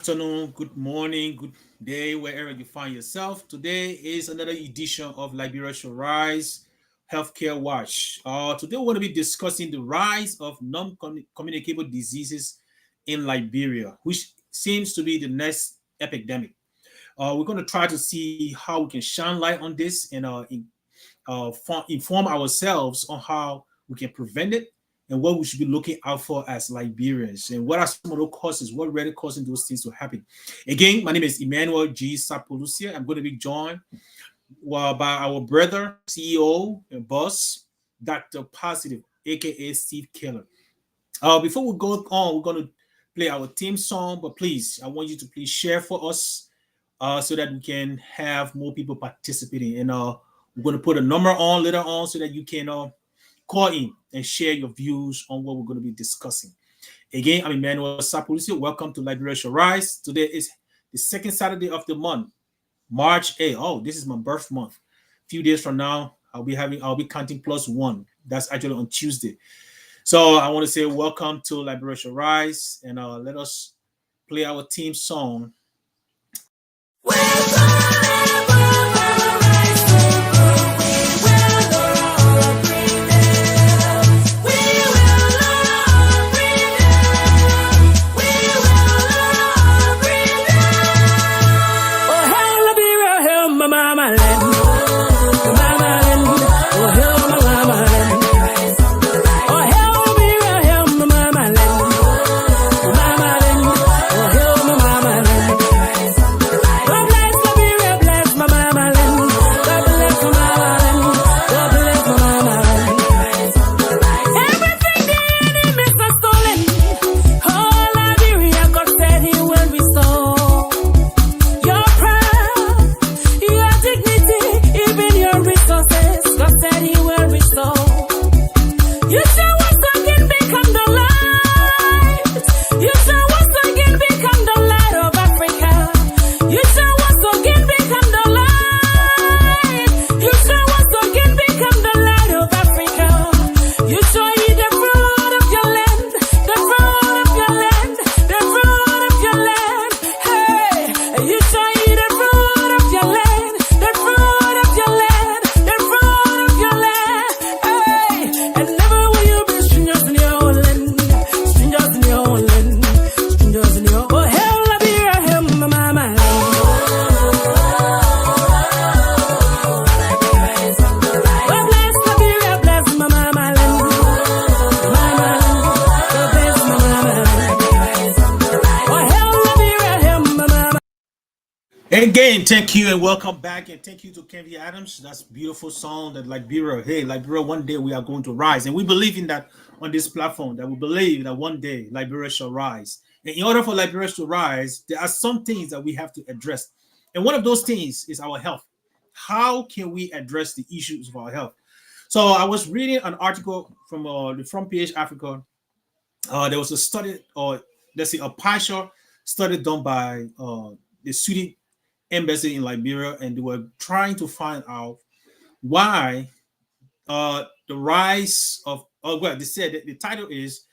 Afternoon, good morning, good day, wherever you find yourself. Today is another edition of Liberia Shall Rise Healthcare Watch. Today we're going to be discussing the rise of non-communicable diseases in Liberia, which seems to be the next epidemic. We're going to try to see how we can shine light on this and inform ourselves on how we can prevent it and what we should be looking out for as Liberians and what are some of those causes, what really causing those things to happen. Again, my name is Emmanuel G. Sapolucia. I'm going to be joined by our brother, CEO and boss, Dr. Positive, aka Steve Keller. Before we go on, we're going to play our theme song, but please, I want you to please share for us so that we can have more people participating. And we're going to put a number on later on so that you can call in and share your views on what we're going to be discussing. Again, I'm Emmanuel Sapolucia. Welcome to Liberia Shall Rise. Today is the second Saturday of the month, March 8th. Oh, this is my birth month. A few days from now, I'll be counting plus one. That's actually on Tuesday. So I want to say welcome to Liberia Shall Rise, and let us play our theme song. Again, thank you and welcome back, and thank you to Kevin Adams. That's a beautiful song that Liberia. Hey, Liberia, one day we are going to rise, and we believe in that on this platform. That we believe that one day Liberia shall rise. And in order for Liberia to rise, there are some things that we have to address, and one of those things is our health. How can we address the issues of our health? So I was reading an article from the Front Page Africa. There was a study, or let's say a partial study done by the Swedish embassy in Liberia, and they were trying to find out why the rise of well, they said that the title is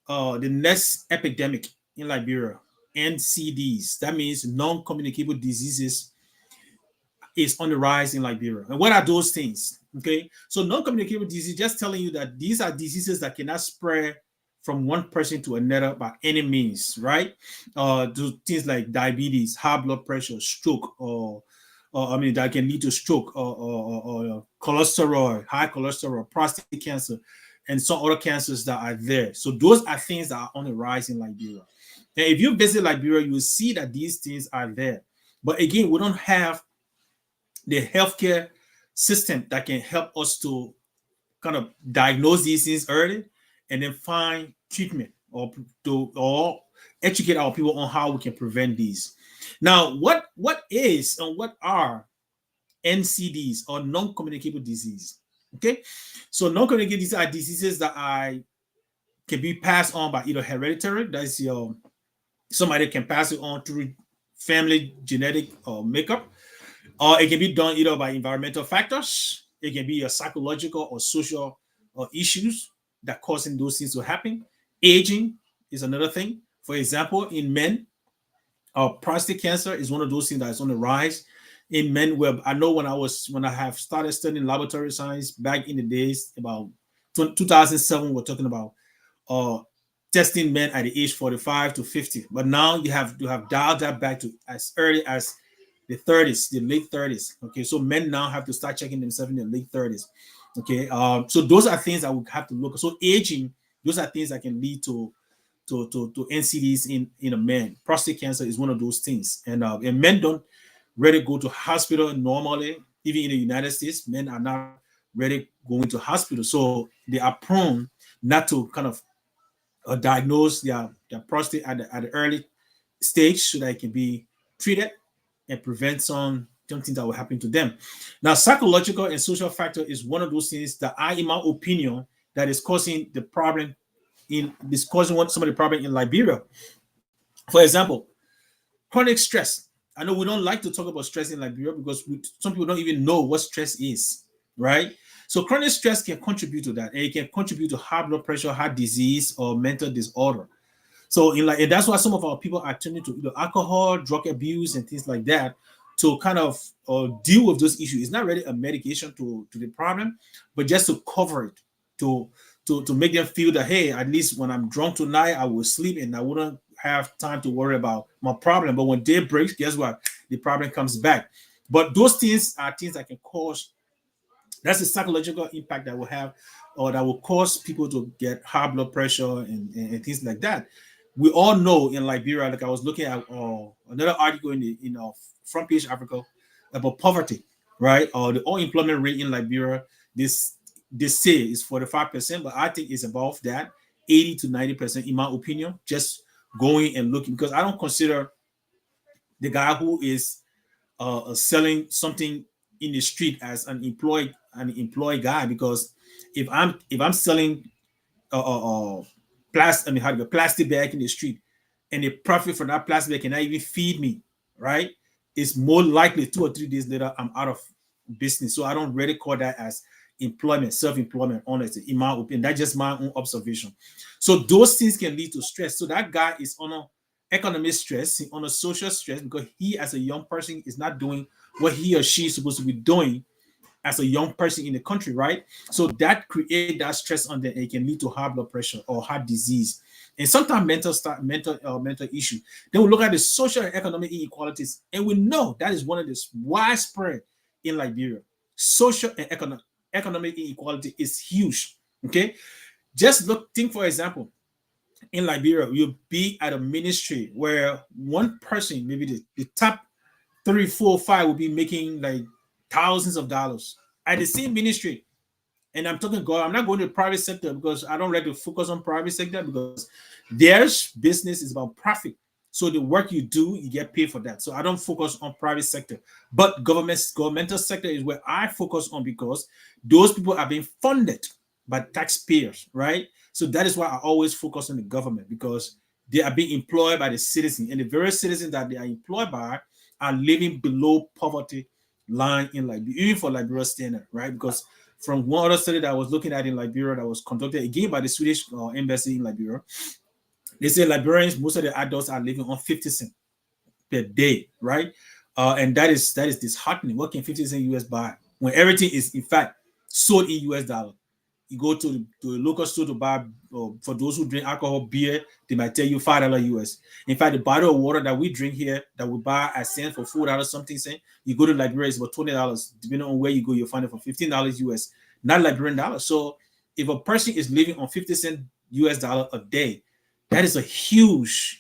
the next epidemic in Liberia, NCDs. That means non-communicable diseases is on the rise in Liberia. And what are those things? Okay, so non-communicable disease, just telling you that these are diseases that cannot spread from one person to another by any means, right? Do things like diabetes, high blood pressure, stroke, or that can lead to stroke, or cholesterol, high cholesterol, prostate cancer, and some other cancers that are there. So those are things that are on the rise in Liberia. And if you visit Liberia, you will see that these things are there. But again, we don't have the healthcare system that can help us to kind of diagnose these things early and then find treatment or educate our people on how we can prevent these. Now, what is and what are NCDs, or non-communicable disease? Okay, so non-communicable diseases are diseases that can be passed on by either hereditary, that's somebody can pass it on through family genetic makeup, or it can be done either by environmental factors. It can be a psychological or social issues that causing those things to happen. Aging is another thing. For example, in men, Prostate cancer is one of those things that's on the rise in men. Where I know when I have started studying laboratory science back in the days about 2007, we're talking about uh, testing men at the age 45 to 50. But now you have dialed that back to as early as the 30s, the late 30s. Okay, so men now have to start checking themselves in the late 30s. Okay, so those are things that we have to look. So aging, those are things that can lead to NCDs in a man. Prostate cancer is one of those things, and men don't really go to hospital normally. Even in the United States, men are not really going to hospital, so they are prone not to kind of diagnose their prostate at the early stage so that it can be treated and prevent some things that will happen to them. Now, psychological and social factor is one of those things that in my opinion, that is causing the problem some of the problem in Liberia. For example, chronic stress. I know we don't like to talk about stress in Liberia because some people don't even know what stress is, right? So chronic stress can contribute to that, and it can contribute to high blood pressure, heart disease, or mental disorder. So and that's why some of our people are turning to alcohol, drug abuse, and things like that to kind of deal with those issues. It's not really a medication to the problem, but just to cover it, to to make them feel that, hey, at least when I'm drunk tonight, I will sleep and I wouldn't have time to worry about my problem. But when day breaks, guess what? The problem comes back. But those things are things that can cause, that's the psychological impact that will have, or that will cause people to get high blood pressure and things like that. We all know in Liberia, like I was looking at another article in Front Page Africa about poverty, right? Or the unemployment rate in Liberia, this they say is 45%, but I think it's above that, 80 to 90%, in my opinion, just going and looking, because I don't consider the guy who is selling something in the street as an employed guy, because if I'm selling plastic, I mean, how to plastic bag in the street, and the profit from that plastic bag cannot even feed me, right? It's more likely 2 or 3 days later I'm out of business. So I don't really call that as employment, self-employment, honestly, in my opinion. That's just my own observation. So those things can lead to stress. So that guy is on a economic stress, on a social stress, because he, as a young person, is not doing what he or she is supposed to be doing as a young person in the country, right? So that create that stress on them, and it can lead to high blood pressure or heart disease, and sometimes mental issue. Then we look at the social and economic inequalities, and we know that is one of the widespread in Liberia. Social and economic inequality is huge. Okay, just think for example, in Liberia, you'll be at a ministry where one person, maybe the top 3, 4, 5, will be making like thousands of dollars at the same ministry. And I'm talking God, I'm not going to the private sector because I don't like to focus on private sector, because their business is about profit. So the work you do, you get paid for that. So I don't focus on private sector. But governmental sector is where I focus on, because those people are being funded by taxpayers, right? So that is why I always focus on the government, because they are being employed by the citizens, and the very citizens that they are employed by are living below poverty line in Liberia, even for Liberia standard, right? Because from one other study that I was looking at in Liberia that was conducted again by the Swedish embassy in Liberia, they say Liberians, most of the adults are living on 50 cents per day, right? And that is disheartening. What can 50 cents US buy when everything is in fact sold in US dollar? You go to a local store to buy, for those who drink alcohol, beer, they might tell you $5 US. In fact, the bottle of water that we drink here, that we buy at cent for $4 something cent, you go to Liberia, it's about $20. Depending on where you go, you'll find it for $15 US, not Liberian dollars. So if a person is living on 50 cent US dollar a day, that is a huge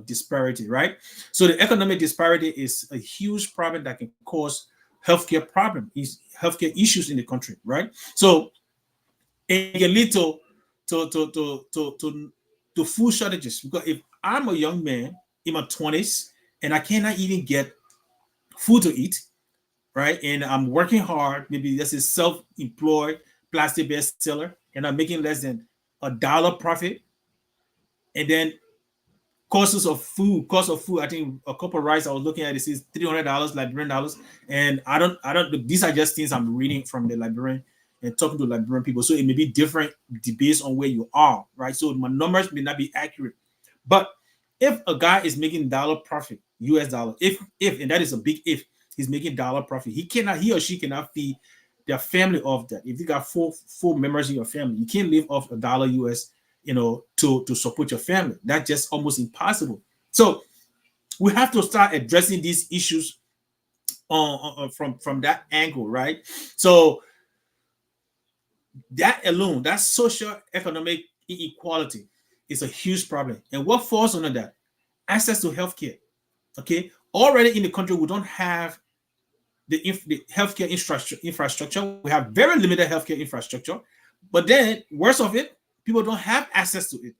disparity, right? So the economic disparity is a huge problem that can cause healthcare issues in the country, right? So it can lead to food shortages, because if I'm a young man in my 20s and I cannot even get food to eat, right, and I'm working hard, maybe this is self-employed plastic bestseller, and I'm making less than $1 profit, and then cost of food, I think a cup of rice I was looking at, it is $300 Liberian dollars. And I don't these are just things I'm reading from the Liberian and talking to Liberian people. So it may be different based on where you are, right? So my numbers may not be accurate, but If a guy is making dollar profit, US dollar, if and that is a big if, he's making dollar profit, he or she cannot feed their family off that. If you got four members in your family, you can't live off a dollar US, to support your family. That's just almost impossible. So we have to start addressing these issues from that angle, right? So that alone, that social economic inequality is a huge problem. And what falls under that? Access to healthcare. Okay, already in the country we don't have the healthcare infrastructure. We have very limited healthcare infrastructure, but then worst of it, people don't have access to it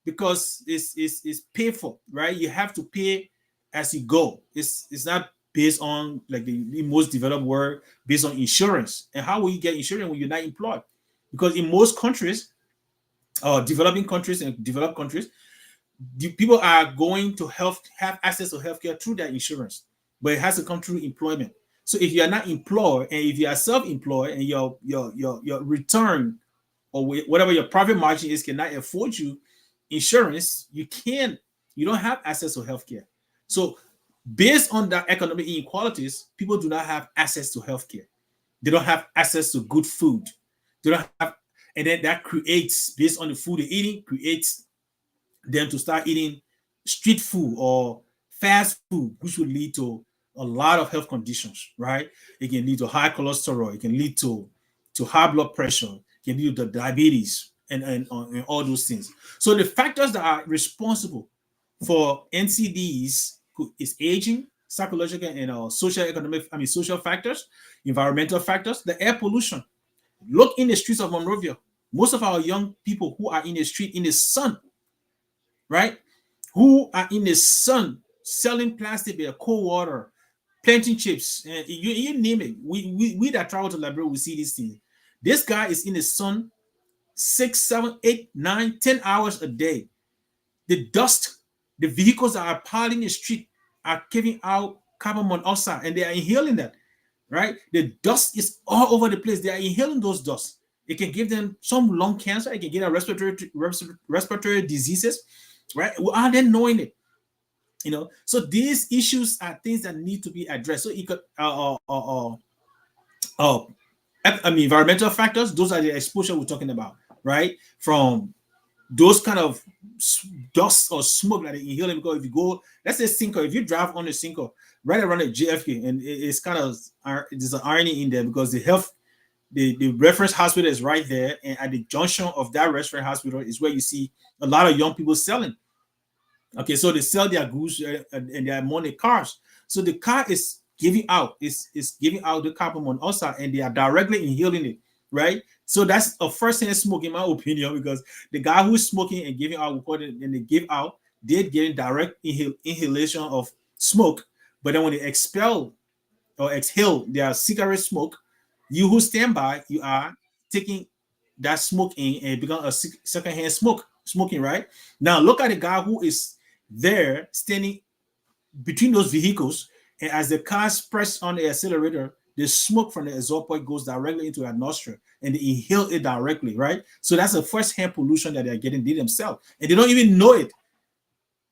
because it's painful, right? You have to pay as you go. It's not based on like the most developed world based on insurance. And how will you get insurance when you're not employed? Because in most countries, developing countries and developed countries, the people are going to have access to healthcare through their insurance, but it has to come through employment. So if you are not employed and if you are self-employed and your return or whatever your profit margin is cannot afford you insurance, you don't have access to healthcare. So based on that economic inequalities, people do not have access to healthcare. They don't have access to good food. They don't have, and then that creates, based on the food they're eating, creates them to start eating street food or fast food, which will lead to a lot of health conditions, right? It can lead to high cholesterol. It can lead to high blood pressure. It can lead to diabetes and all those things. So the factors that are responsible for NCDs is aging, psychological and social factors, environmental factors, the air pollution. Look in the streets of Monrovia. Most of our young people who are in the street in the sun, right? Who are in the sun selling plastic beer, cold water, planting chips, you name it. We that travel to Liberia, we see these things. This guy is in the sun 6, 7, 8, 9, 10 hours a day. The dust, the vehicles that are piling the street are giving out carbon monoxide and they are inhaling that, right? The dust is all over the place. They are inhaling those dust. It can give them some lung cancer. It can give them respiratory diseases, right? Without them knowing it. So these issues are things that need to be addressed. So environmental factors, those are the exposure we're talking about, right? From those kind of dust or smoke that they inhaling. Because if you go, let's say Cinco, if you drive on the Cinco right around the JFK, and it's kind of, there's an irony in there because the reference hospital is right there, and at the junction of that reference hospital is where you see a lot of young people selling. Okay, so they sell their goods and their money cars. So the car is giving out the carbon monoxide, and they are directly inhaling it, right? So that's a first-hand smoke, in my opinion, because the guy who's smoking and giving out, and they give out, they're getting direct inhalation of smoke. But then when they expel or exhale their cigarette smoke, you who stand by, you are taking that smoke in and become a second-hand smoking, right? Now look at the guy who is there standing between those vehicles, and as the cars press on the accelerator, the smoke from the exhaust pipe goes directly into their nostril and they inhale it directly, right? So that's a first-hand pollution that they're getting themselves, and they don't even know it,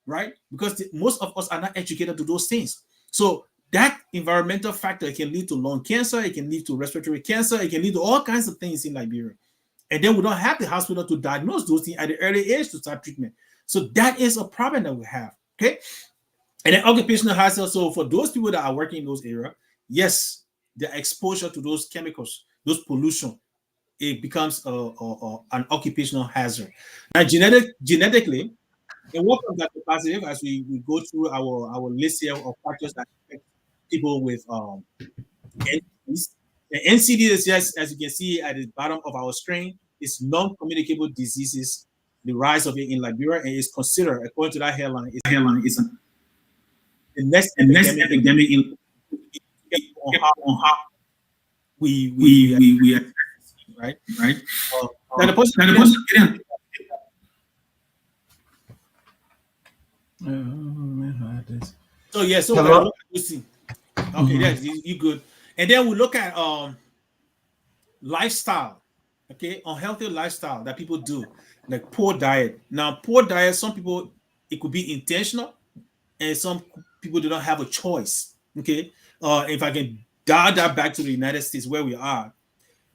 right? Because most of us are not educated to those things. So that environmental factor can lead to lung cancer, it can lead to respiratory cancer, it can lead to all kinds of things in Liberia. And then we don't have the hospital to diagnose those things at the early age to start treatment. So that is a problem that we have. Okay. And then occupational hazard. So for those people that are working in those areas, yes, the exposure to those chemicals, those pollution, it becomes an occupational hazard. Now, genetically, and what comes back to positive as we go through our list here of factors that affect people with NCDs. The NCD is just, as you can see at the bottom of our screen, is non-communicable diseases, the rise of it in Liberia, and is considered, according to that headline, is the next epidemic in on how we right. Now the person so yeah, so okay, yes, you good. And then we look at lifestyle, okay, unhealthy lifestyle that people do, like poor diet. Now, poor diet, some people it could be intentional, and some people do not have a choice. Okay, if I can dial that back to the United States where we are,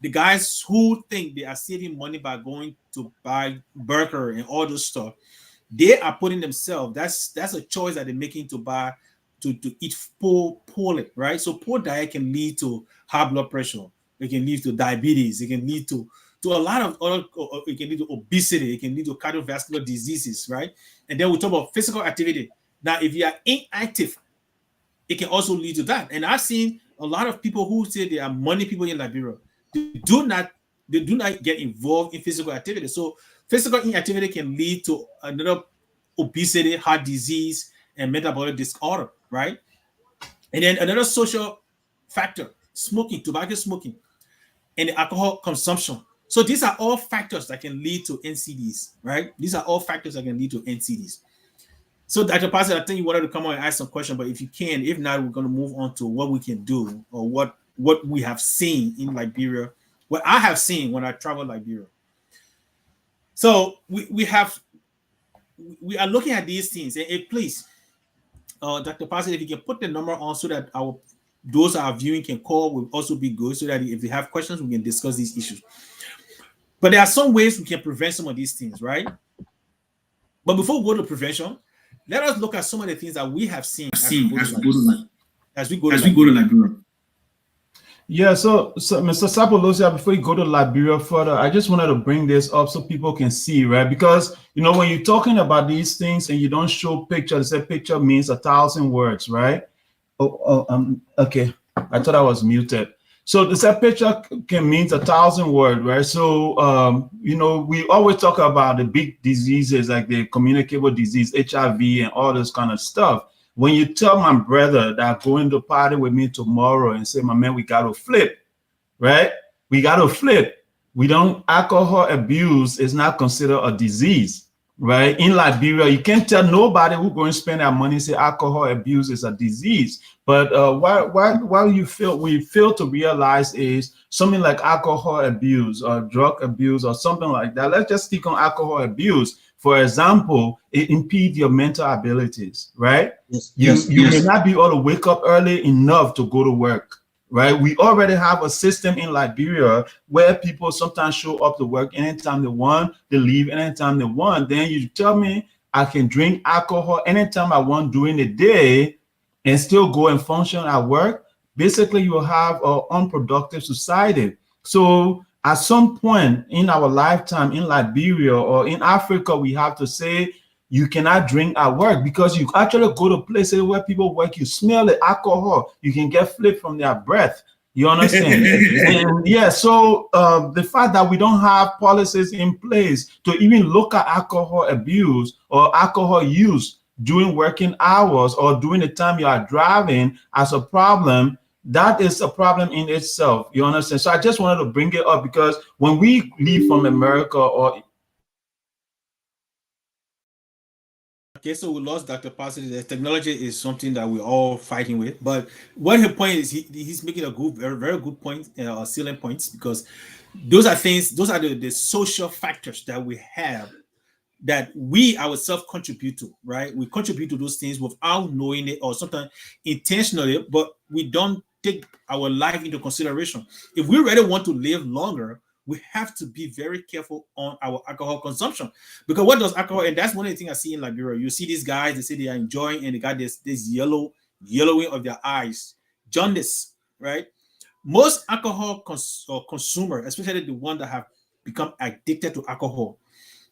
the guys who think they are saving money by going to buy burger and all those stuff, they are putting themselves. That's a choice that they're making to buy to eat poorly, right? So poor diet can lead to high blood pressure. It can lead to diabetes. It can lead to a lot of other. It can lead to obesity. It can lead to cardiovascular diseases, right? And then we talk about physical activity. Now, if you are inactive, it can also lead to that. And I've seen a lot of people who say they are money people in Liberia. They do not get involved in physical activity. So physical inactivity can lead to another obesity, heart disease, and metabolic disorder, right? And then another social factor, smoking, tobacco smoking, and alcohol consumption. So these are all factors that can lead to NCDs, right? These are all factors that can lead to NCDs. So, Dr. Pastor, I think you wanted to come on and ask some question, but if you can, if not, we're going to move on to what we can do or what we have seen in Liberia, what I have seen when I traveled Liberia. So we are looking at these things, and please, Dr. Pastor, if you can put the number on so that those are viewing can call will also be good, so that if they have questions, we can discuss these issues. But there are some ways we can prevent some of these things, right? But before we go to prevention, let us look at some of the things that we have seen as we go to Liberia. Yeah, so Mr. Sapolucia, before you go to Liberia further, I just wanted to bring this up so people can see, right? Because when you're talking about these things and you don't show pictures, say picture means 1,000 words, right? Okay. I thought I was muted. So the picture can mean 1,000 words, right? So we always talk about the big diseases like the communicable disease, HIV, and all this kind of stuff. When you tell my brother that going to party with me tomorrow and say, my man, we got to flip, right? We got to flip. Alcohol abuse is not considered a disease, right? In Liberia, you can't tell nobody who's going to spend their money say alcohol abuse is a disease. But why we fail to realize is something like alcohol abuse or drug abuse or something like that. Let's just stick on alcohol abuse. For example, it impedes your mental abilities, right? Yes. You may not be able to wake up early enough to go to work, right? We already have a system in Liberia where people sometimes show up to work anytime they want, they leave anytime they want. Then you tell me I can drink alcohol anytime I want during the day and still go and function at work. Basically, you will have an unproductive society. So at some point in our lifetime in Liberia or in Africa, we have to say you cannot drink at work because you actually go to places where people work, you smell the alcohol, you can get flipped from their breath. You understand? And yeah, so the fact that we don't have policies in place to even look at alcohol abuse or alcohol use during working hours or during the time you are driving as a problem, that is a problem in itself. You understand? So I just wanted to bring it up because when we leave from America or Okay, so we lost Dr. Pastor. The technology is something that we're all fighting with. But what her point is, he's making a good, very, very good point, salient points, because those are the social factors that we have that we ourselves contribute to, right? We contribute to those things without knowing it or sometimes intentionally, but we don't take our life into consideration. If we really want to live longer, we have to be very careful on our alcohol consumption. Because what does alcohol, and that's one of the things I see in Liberia. You see these guys, they say they are enjoying and they got this yellowing of their eyes, jaundice, right? Most alcohol consumer, especially the one that have become addicted to alcohol,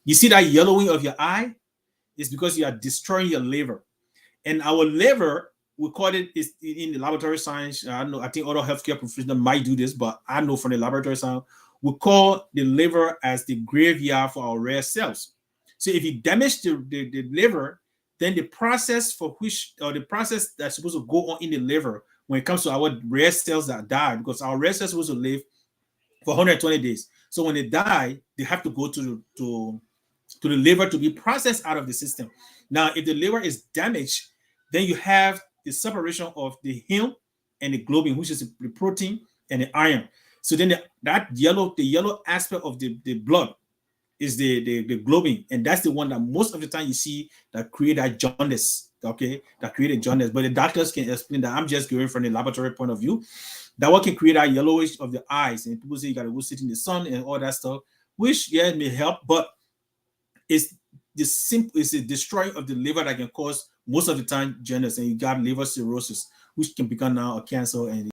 you see that yellowing of your eye is because you are destroying your liver. And our liver, we call it, is in the laboratory science. I don't know, I think other healthcare professionals might do this, but I know from the laboratory science, we call the liver as the graveyard for our red cells. So if you damage the liver, then the process that's supposed to go on in the liver when it comes to our red cells that die, because our red cells are supposed to live for 120 days. So when they die, they have to go to the liver to be processed out of the system. Now, if the liver is damaged, then you have the separation of the heme and the globin, which is the protein and the iron. So then the yellow aspect of the blood is the globing, and that's the one that most of the time you see that create that jaundice. Okay, that created jaundice, but the doctors can explain that. I'm just going from the laboratory point of view. That what can create that yellowish of the eyes, and people say you gotta go sit in the sun and all that stuff, which yeah may help, but it's it's a destroy of the liver that can cause most of the time jaundice, and you got liver cirrhosis, which can become now a cancer. And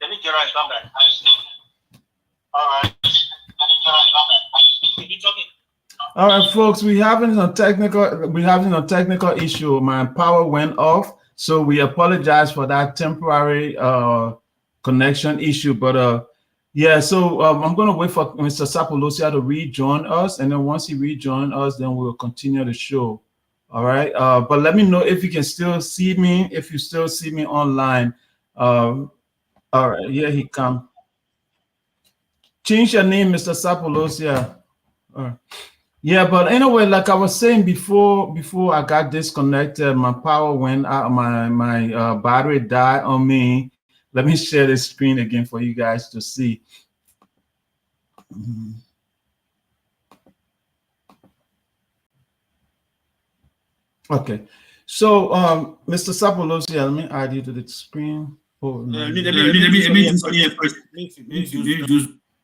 let me get right come back. All right. Keep talking. All right, folks, we're having a technical issue. My power went off, so we apologize for that temporary connection issue. But yeah, so I'm gonna wait for Mr. Sapolucia to rejoin us, and then once he rejoins us, then we'll continue the show. All right. But let me know if you can still see me, if you still see me online. All right, here he come. Change your name, Mr. Sapolucia. All right. Yeah, but anyway, like I was saying before I got disconnected, my power went out, my battery died on me. Let me share the screen again for you guys to see. Okay, so Mr. Sapolucia, let me add you to the screen. Oh, no. Let me do something first.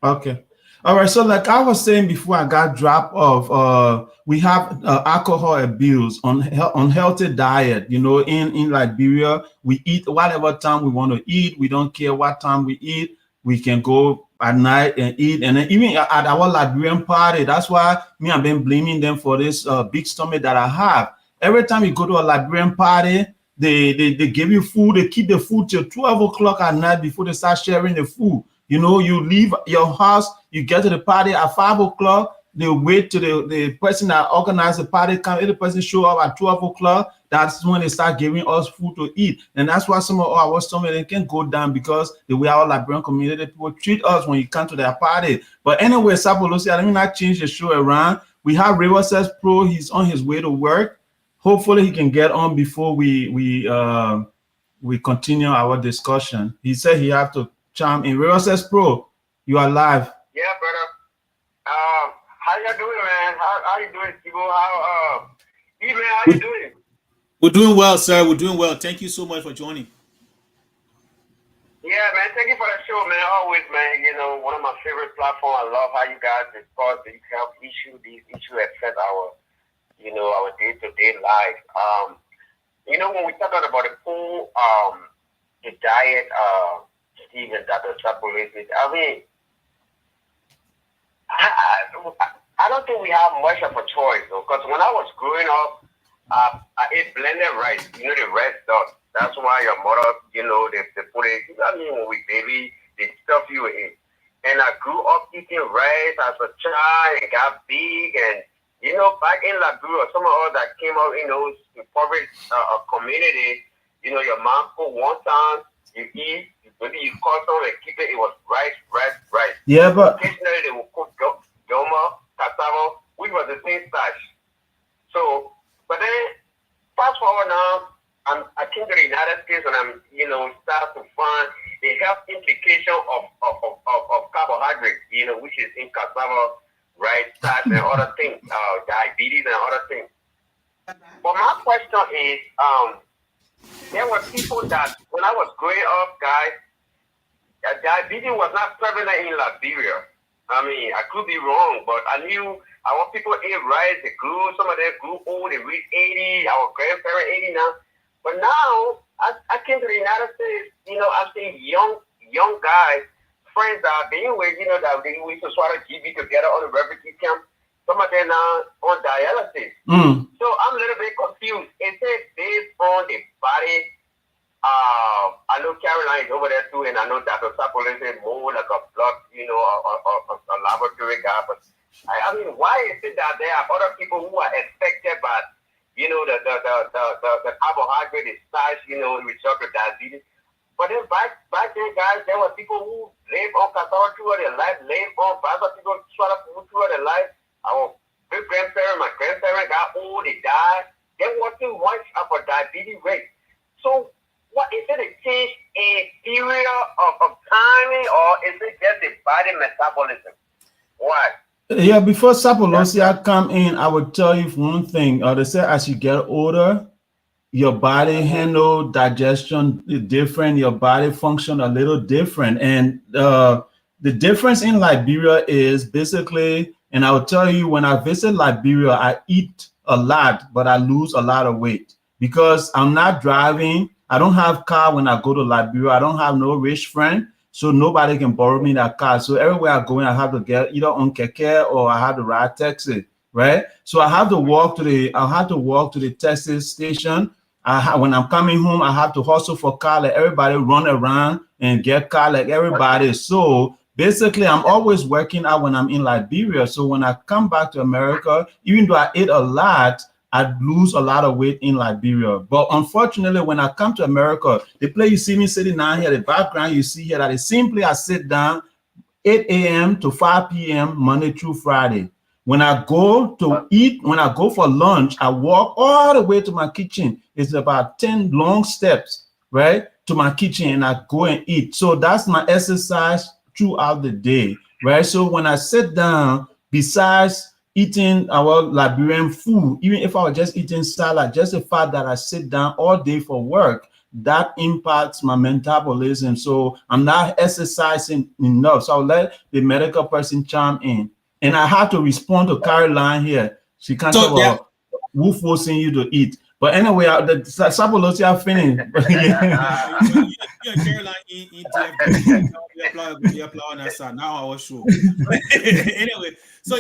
Okay. All right. So like I was saying before I got dropped off, we have alcohol abuse, unhealthy diet. You know, in Liberia, we eat whatever time we want to eat. We don't care what time we eat. We can go at night and eat. And then even at our Liberian party, that's why me, I've been blaming them for this big stomach that I have. Every time you go to a Liberian party, they give you food. They keep the food till 12 o'clock at night before they start sharing the food. You know, you leave your house, you get to the party at 5 o'clock. They wait till the person that organized the party come. If the person show up at 12 o'clock, that's when they start giving us food to eat. And that's why some of our stomach they can go down, because the way our Liberian community people treat us when you come to their party. But anyway, Sapolucia, let me not change the show around. We have River Says Pro. He's on his way to work. Hopefully he can get on before we we continue our discussion. He said he have to chime in. River says, Pro, you are live. Yeah, brother. How you doing, man? How you doing, Tibo? Man, how you doing? We're doing well, sir. We're doing well. Thank you so much for joining. Yeah, man. Thank you for the show, man. Always, man. You know, one of my favorite platforms. I love how you guys discuss these health issues. These issues affect our, our day-to-day life. When we talk about the food, the diet, Steve and Dr. Sapolucia, I mean, I don't think we have much of a choice, though, because when I was growing up, I ate blended rice. You know, the red stuff. That's why your mother, they put it. I mean, when we baby, they stuff you in. And I grew up eating rice as a child and got big. And, back in Liberia, some of us that came out in those impoverished community, your mom cooked one time, you eat, maybe you call someone and keep it. It was rice. Yeah, but occasionally they will cook goma, cassava, which was the same starch. So, but then fast forward now, I came to the United States and I'm, start to find the health implication of carbohydrates, which is in cassava, rice, starch, and other things, diabetes and other things. But my question is, there were people that when I was growing up, guys, diabetes was not prevalent in Liberia. I mean, I could be wrong, but I knew our people ate rice, they grew, some of them grew old, they reached 80, our grandparents 80 now. But now, I came to the United States, I've seen young guys, friends that I've been with, that we used to sort of GB together on the refugee camp. Some of them now on dialysis. So I'm a little bit confused. Is it based on the body? I know Caroline is over there too, and I know Dr. Sapolucia is more like a blood, a laboratory guy. But I mean, why is it that there are other people who are affected by, the carbohydrate, the starch, result of diabetes? But then back then, guys, there were people who live on cassava throughout their life, live on fiber people throughout their life. Our great grandparents, my grandparents got old, they died. There wasn't much of a diabetes rate. So, what is it a change in period of timing, or is it just a body metabolism? Why? yeah, before Sapolucia come in, I would tell you one thing. They say as you get older, your body handle digestion different, your body function a little different. And the difference in Liberia is basically, and I'll tell you, when I visit Liberia, I eat a lot, but I lose a lot of weight because I'm not driving. I don't have car when I go to Liberia. I don't have no rich friend, so nobody can borrow me that car. So everywhere I go in, I have to get either on keke or I have to ride taxi, right? So I have to walk to the taxi station. When I'm coming home, I have to hustle for car, like everybody run around and get car like everybody. So basically, I'm always working out when I'm in Liberia. So when I come back to America, even though I ate a lot, I lose a lot of weight in Liberia. But unfortunately, when I come to America, the place you see me sitting down here, the background you see here, that is simply I sit down 8 a.m. to 5 p.m. Monday through Friday. When I go to eat, when I go for lunch, I walk all the way to my kitchen. It's about 10 long steps, right, to my kitchen, and I go and eat. So that's my exercise throughout the day, right? So when I sit down, besides eating our Liberian food, even if I was just eating salad, just the fact that I sit down all day for work, that impacts my metabolism. So I'm not exercising enough. So I'll let the medical person chime in. And I have to respond to Caroline here. She can't talk about who forcing you to eat. But anyway, the Sapolucia finished. You and Caroline in DFW, on that side. Now I was sure. Anyway, so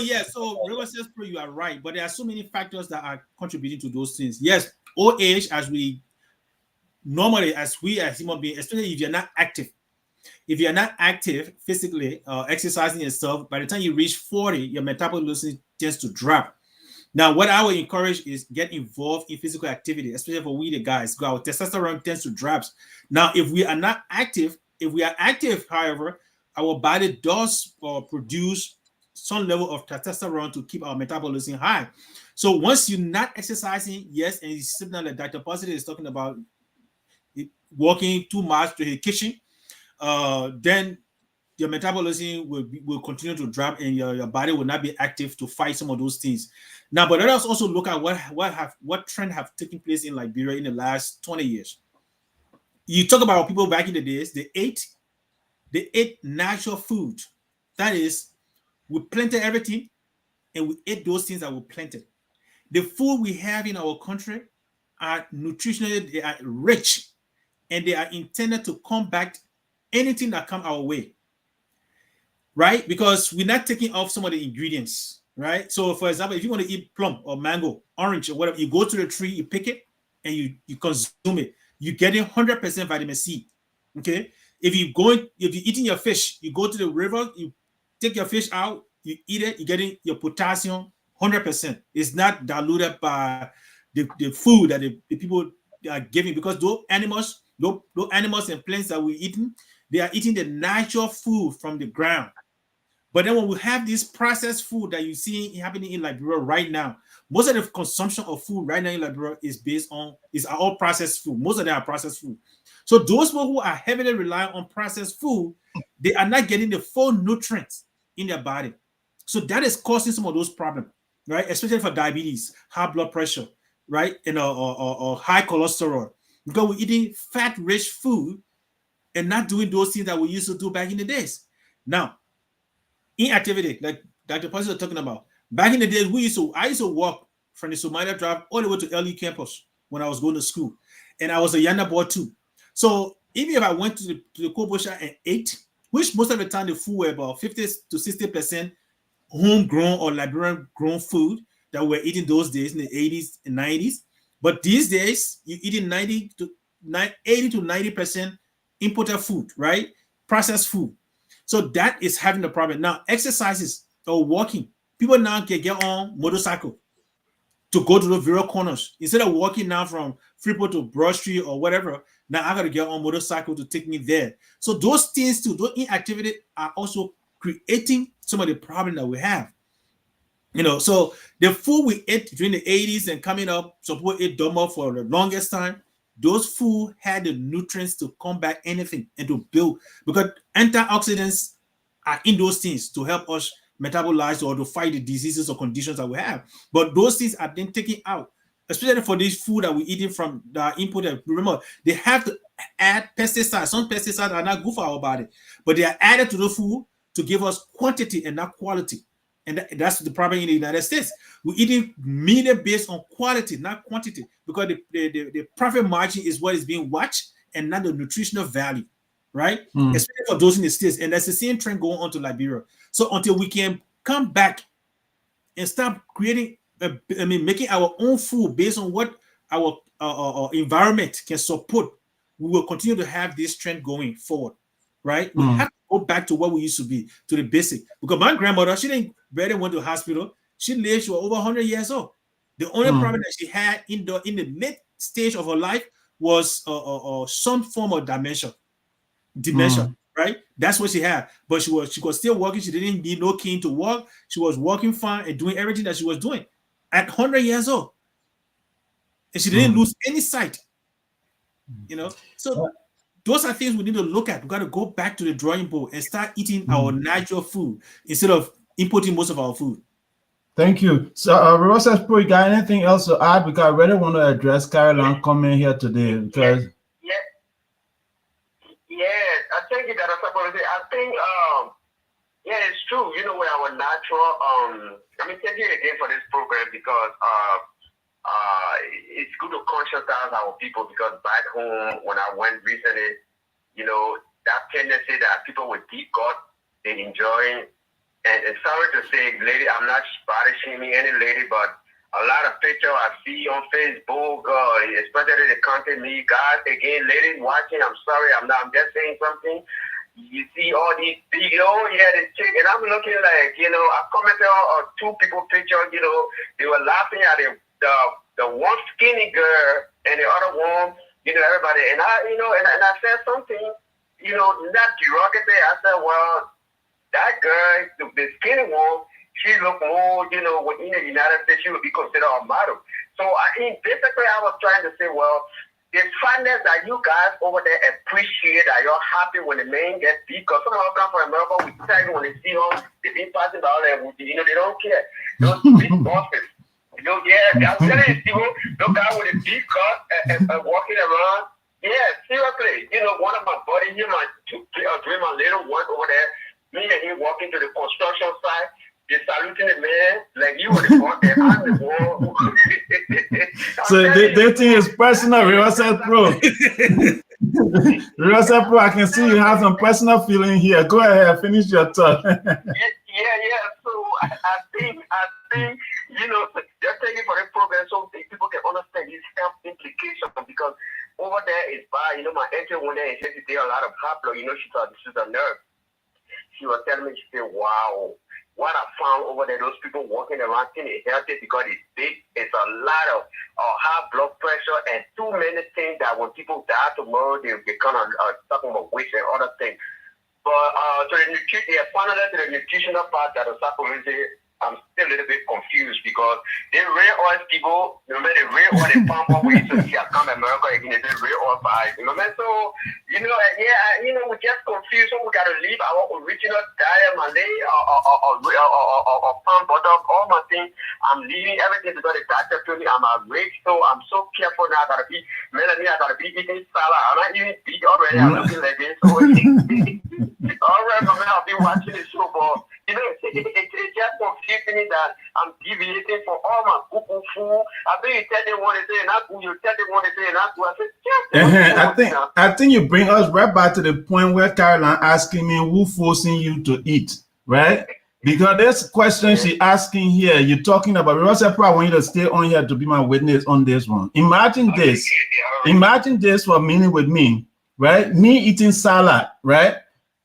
River says, Pro, you are right, but there are so many factors that are contributing to those things. Yes, old age, as we as human beings, especially if you're not active. If you're not active physically, exercising yourself, by the time you reach 40, your metabolism tends to drop. Now, what I would encourage is get involved in physical activity, especially for we the guys. Our testosterone tends to drop. Now, if we are not active, if we are active, however, our body does produce some level of testosterone to keep our metabolism high. So once you're not exercising, yes, and you sit down like Dr. Positive is talking about, walking 2 miles to the kitchen, then your metabolism will continue to drop, and your body will not be active to fight some of those things. Now, but let us also look at what trend have taken place in Liberia in the last 20 years. You talk about people back in the days, they ate natural food. That is, we planted everything and we ate those things that we planted. The food we have in our country are nutritionally, they are rich, and they are intended to combat anything that come our way, right? Because we're not taking off some of the ingredients, right? So, for example, if you want to eat plum or mango, orange or whatever, you go to the tree, you pick it, and you consume it. You're getting 100% vitamin C. Okay. If you're eating your fish, you go to the river, you take your fish out, you eat it, you're getting your potassium 100%. It's not diluted by the food that the people are giving, because those animals and plants that we're eating, they are eating the natural food from the ground. But then when we have this processed food that you see happening in Liberia right now, most of the consumption of food right now in Liberia is all processed food. Most of them are processed food. So those people who are heavily relying on processed food, they are not getting the full nutrients in their body. So that is causing some of those problems, right? Especially for diabetes, high blood pressure, right? And or high cholesterol. Because we're eating fat-rich food and not doing those things that we used to do back in the days. Now, inactivity, like Dr. Percy was talking about. Back in the days, I used to walk from the Somalia Drive all the way to LE campus when I was going to school. And I was a Yanda boy too. So even if I went to the Kobosha and ate, which most of the time the food were about 50 to 60% homegrown or Liberian grown food that we were eating those days in the 80s and 90s. But these days, you're eating 80 to 90% imported food, right? Processed food. So that is having the problem. Now, exercises or walking, people now can get on motorcycle to go to the various corners. Instead of walking now from Freeport to Broad Street or whatever, now I got to get on motorcycle to take me there. So those things too, those inactivity are also creating some of the problem that we have. So the food we ate during the 80s and coming up, some people ate Domo for the longest time. Those food had the nutrients to combat anything and to build, because antioxidants are in those things to help us metabolize or to fight the diseases or conditions that we have. But those things are then taken out, especially for this food that we're eating from the imported. Remember, they have to add pesticides. Some pesticides are not good for our body, but they are added to the food to give us quantity and not quality. And that's the problem in the United States. We're eating media based on quality, not quantity, because the profit margin is what is being watched and not the nutritional value, right? Especially for those in the States. And that's the same trend going on to Liberia. So until we can come back and start creating, making our own food based on what our environment can support, we will continue to have this trend going forward, right? We have to go back to what we used to be, to the basic. Because my grandmother, she didn't barely went to the hospital. She lived, she was over 100 years old. The only problem that she had in the mid stage of her life was some form of dementia, right? That's what she had. But she was still working. She didn't need no cane to walk. She was working fine and doing everything that she was doing at 100 years old. And she didn't lose any sight. So those are things we need to look at. We got to go back to the drawing board and start eating our natural food instead of importing most of our food. Thank you. So, Rosa, you got anything else to add? Because I really want to address Caroline coming here today. Because I think that I think it's true. With our natural thank you again for this program, because it's good to conscientize our people, because back home when I went recently, that tendency that people with deep gut, they enjoy. And sorry to say, lady, I'm not body shaming any lady, but a lot of pictures I see on Facebook, especially the content me, guys, again, ladies watching, I'm sorry, I'm just saying something. You see all these videos, this chick, and I'm looking like, I commented on 2 people pictures, they were laughing at the one skinny girl and the other one, everybody. And I said something, not derogatory. I said, well, that girl, the skinny one, she looked more, within the United States, she would be considered a model. So basically I was trying to say, well, the fatness that you guys over there appreciate, that you're happy when the man gets beat. Because some of us come from America, we tell you when they see us, they be passing by there, you know, they don't care. Those big bosses. You know, yeah, I'm telling you, Steve, no guy with a big car and walking around. Yeah, seriously. You know, one of my buddies, him and doing my little work over there, me and him walking to the construction site. They saluting the man like you were the front there on the wall. So they think it's personal, Riverside Pro. Riverside Pro, I can see you have some personal feeling here. Go ahead, finish your thought. yeah. So I think, you know, just thank you for the program so people can understand these health implications, because over there is bad. You know, my auntie went there and said there a lot of high blood. You know, she thought this is a nerve. She was telling me, she said, wow. What I found over there, those people walking around thinking healthy because it's big. It's a lot of high blood pressure and too many things that when people die tomorrow, they kind of talking about weight and other things. But finally to the nutritional part that was Sapolucia, I'm still a little bit confused because the real oil people, remember the real oil, the palm oil we used to see at Come America again, the real oil buys. Remember? So, you know, we're just confused. So we got to leave our original diet, Malay, or palm butter, all my things. I'm leaving everything because the doctor told me I'm a rich. So I'm so careful now. I got to be, Melanie, I got to be eating salad. I'm not eating beef already. I'm looking like this. So, all right, I'll be watching the show, but you know, it's just confusing me that I'm deviating for all my good food. I think you tell them what they say, not good. You tell them what they say, not good. I think you bring us right back to the point where Caroline asking me who forcing you to eat, right? Because there's questions she asking here. You're talking about. I want you to stay on here to be my witness on this one. Imagine this. Imagine this for a minute with me, right? Me eating salad, right?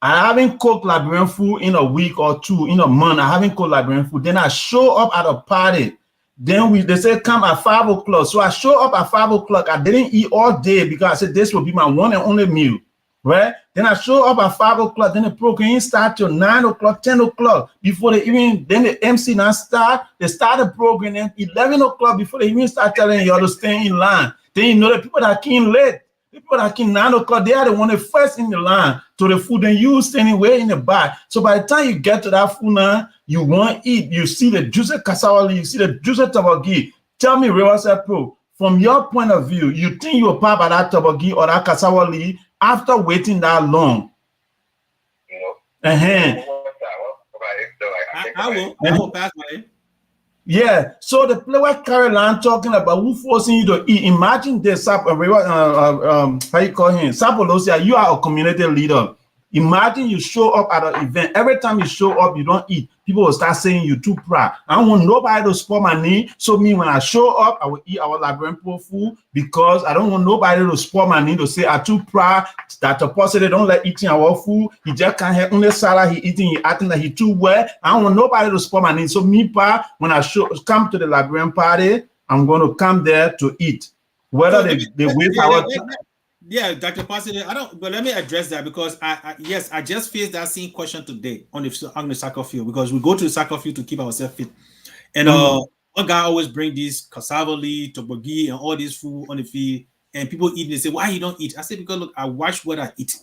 I haven't cooked Liberian food in a week or two, in a month. I haven't cooked Liberian food. Then I show up at a party. Then they say come at 5 o'clock. So I show up at 5 o'clock. I didn't eat all day because I said this will be my one and only meal, right? Then I show up at 5 o'clock. Then the program start till 9 o'clock, 10 o'clock before they even. Then the MC now start. They start the program at 11 o'clock before they even start telling you to stay in line. Then you know the people that came late. People that came 9 o'clock, they are the one first in the line to the food, and you standing way in the back. So by the time you get to that food now, you want to eat. You see the juicy cassava, you see the juicy tabagi. Tell me, Riverside Pro, from your point of view, you think you will pop at that tabagi or that cassava leaf after waiting that long? I will pass my. Yeah, so the play what Caroline talking about who forcing you to eat. Imagine this, how you call him? Sapolucia, you are a community leader. Imagine you show up at an event. Every time you show up, you don't eat. People will start saying you're too proud. I don't want nobody to spoil my name. So me, when I show up, I will eat our Liberian food because I don't want nobody to spoil my name to say I'm too proud that the person they don't like eating our food. He just can't have only salad he eating, he acting like he too well. I don't want nobody to spoil my name. So me, when I come to the Liberian party, I'm going to come there to eat. Whether they waste our time. Yeah, Dr. Positive, but let me address that because I just faced that same question today on the soccer field because we go to the soccer field to keep ourselves fit. And one guy always bring these cassava leaf, toboggi, and all this food on the field, and people eat. They say, "Why you don't eat?" I said, "Because look, I watch what I eat."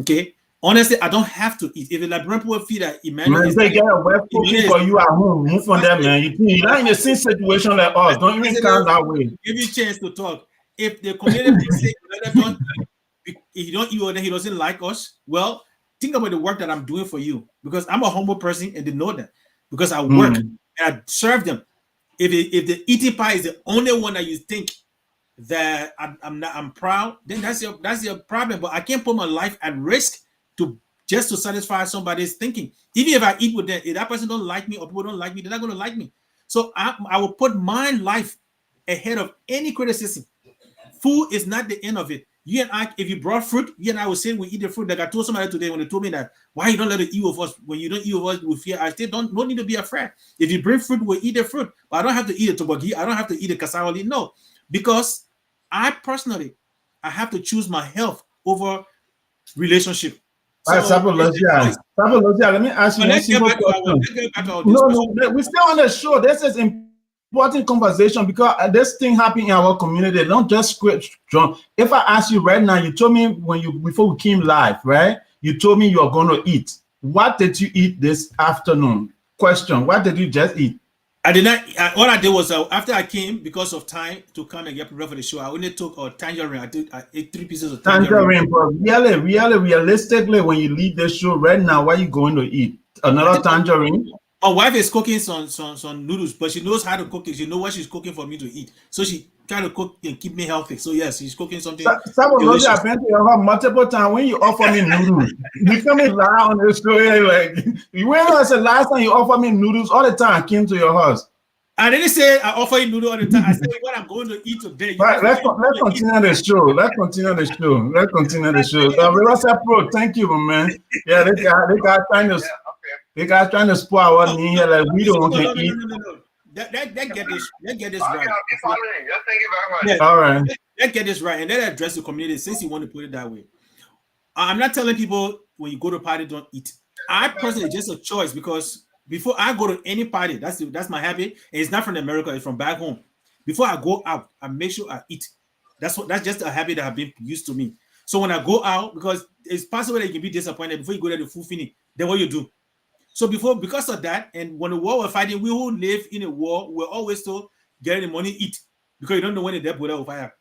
Okay, honestly, I don't have to eat. If a Liberian people feel that Emmanuel is they get a well cooking for you at home, move from there, man. You're not in the same situation like us. Don't even count that way. Give you a chance to talk. If the community say he don't eat or he doesn't like us, well, think about the work that I'm doing for you because I'm a humble person and they know that because I work and I serve them. If the eating pie is the only one that you think that I'm proud, then that's your problem. But I can't put my life at risk to satisfy somebody's thinking. Even if I eat with them, if that person don't like me or people don't like me, they're not going to like me. So I will put my life ahead of any criticism. Food is not the end of it. You and I, if you brought fruit, you and I will say we eat the fruit. Like I told somebody today when they told me that, why you don't let it eat with us? When you don't eat with us, we fear. I say, don't need to be afraid. If you bring fruit, we'll eat the fruit. But I don't have to eat the toboggi. I don't have to eat the cassava leaf. No, because I personally, I have to choose my health over relationship. Sapolucia, let me ask you one simple question. No, we're still on the show. This is important. important conversation because this thing happened in our community. Don't just quit drunk. If I ask you right now, you told me before we came live, right? You told me you are going to eat. What did you eat this afternoon? Question: what did you just eat? I did not. All I did was after I came because of time to come and get prepared for the show. I only took a tangerine. I ate 3 pieces of tangerine. But really, realistically, when you leave the show right now, what are you going to eat? Another tangerine? My wife is cooking some noodles, but she knows how to cook it. She knows what she's cooking for me to eat. So she try to cook and keep me healthy. So yes, she's cooking something. Sapolucia, I've been to your house multiple times. When you offer me noodles, you come in lie on the show. Like when I said last time you offered me noodles, all the time I came to your house. I didn't say I offer you noodles all the time. I said what I'm going to eat today. Right, let's continue the show. Let's continue the show. Riverside Pro, thank you, man. Yeah, they got trying to. They guys trying to spoil our knee here, like we don't want to eat. No. Let's get this right. Thank you very much. Yeah, all right. Let's get this right and then address the community since you want to put it that way. I'm not telling people when you go to a party don't eat. I personally just a choice because before I go to any party, that's my habit. And it's not from America, it's from back home. Before I go out, I make sure I eat. That's just a habit that have been used to me. So when I go out, because it's possible that you can be disappointed before you go there to full finish, then what you do? So because of that, and when the war we're fighting, we who live in a war, we're always told get the money, eat, because you don't know when the dead will fire.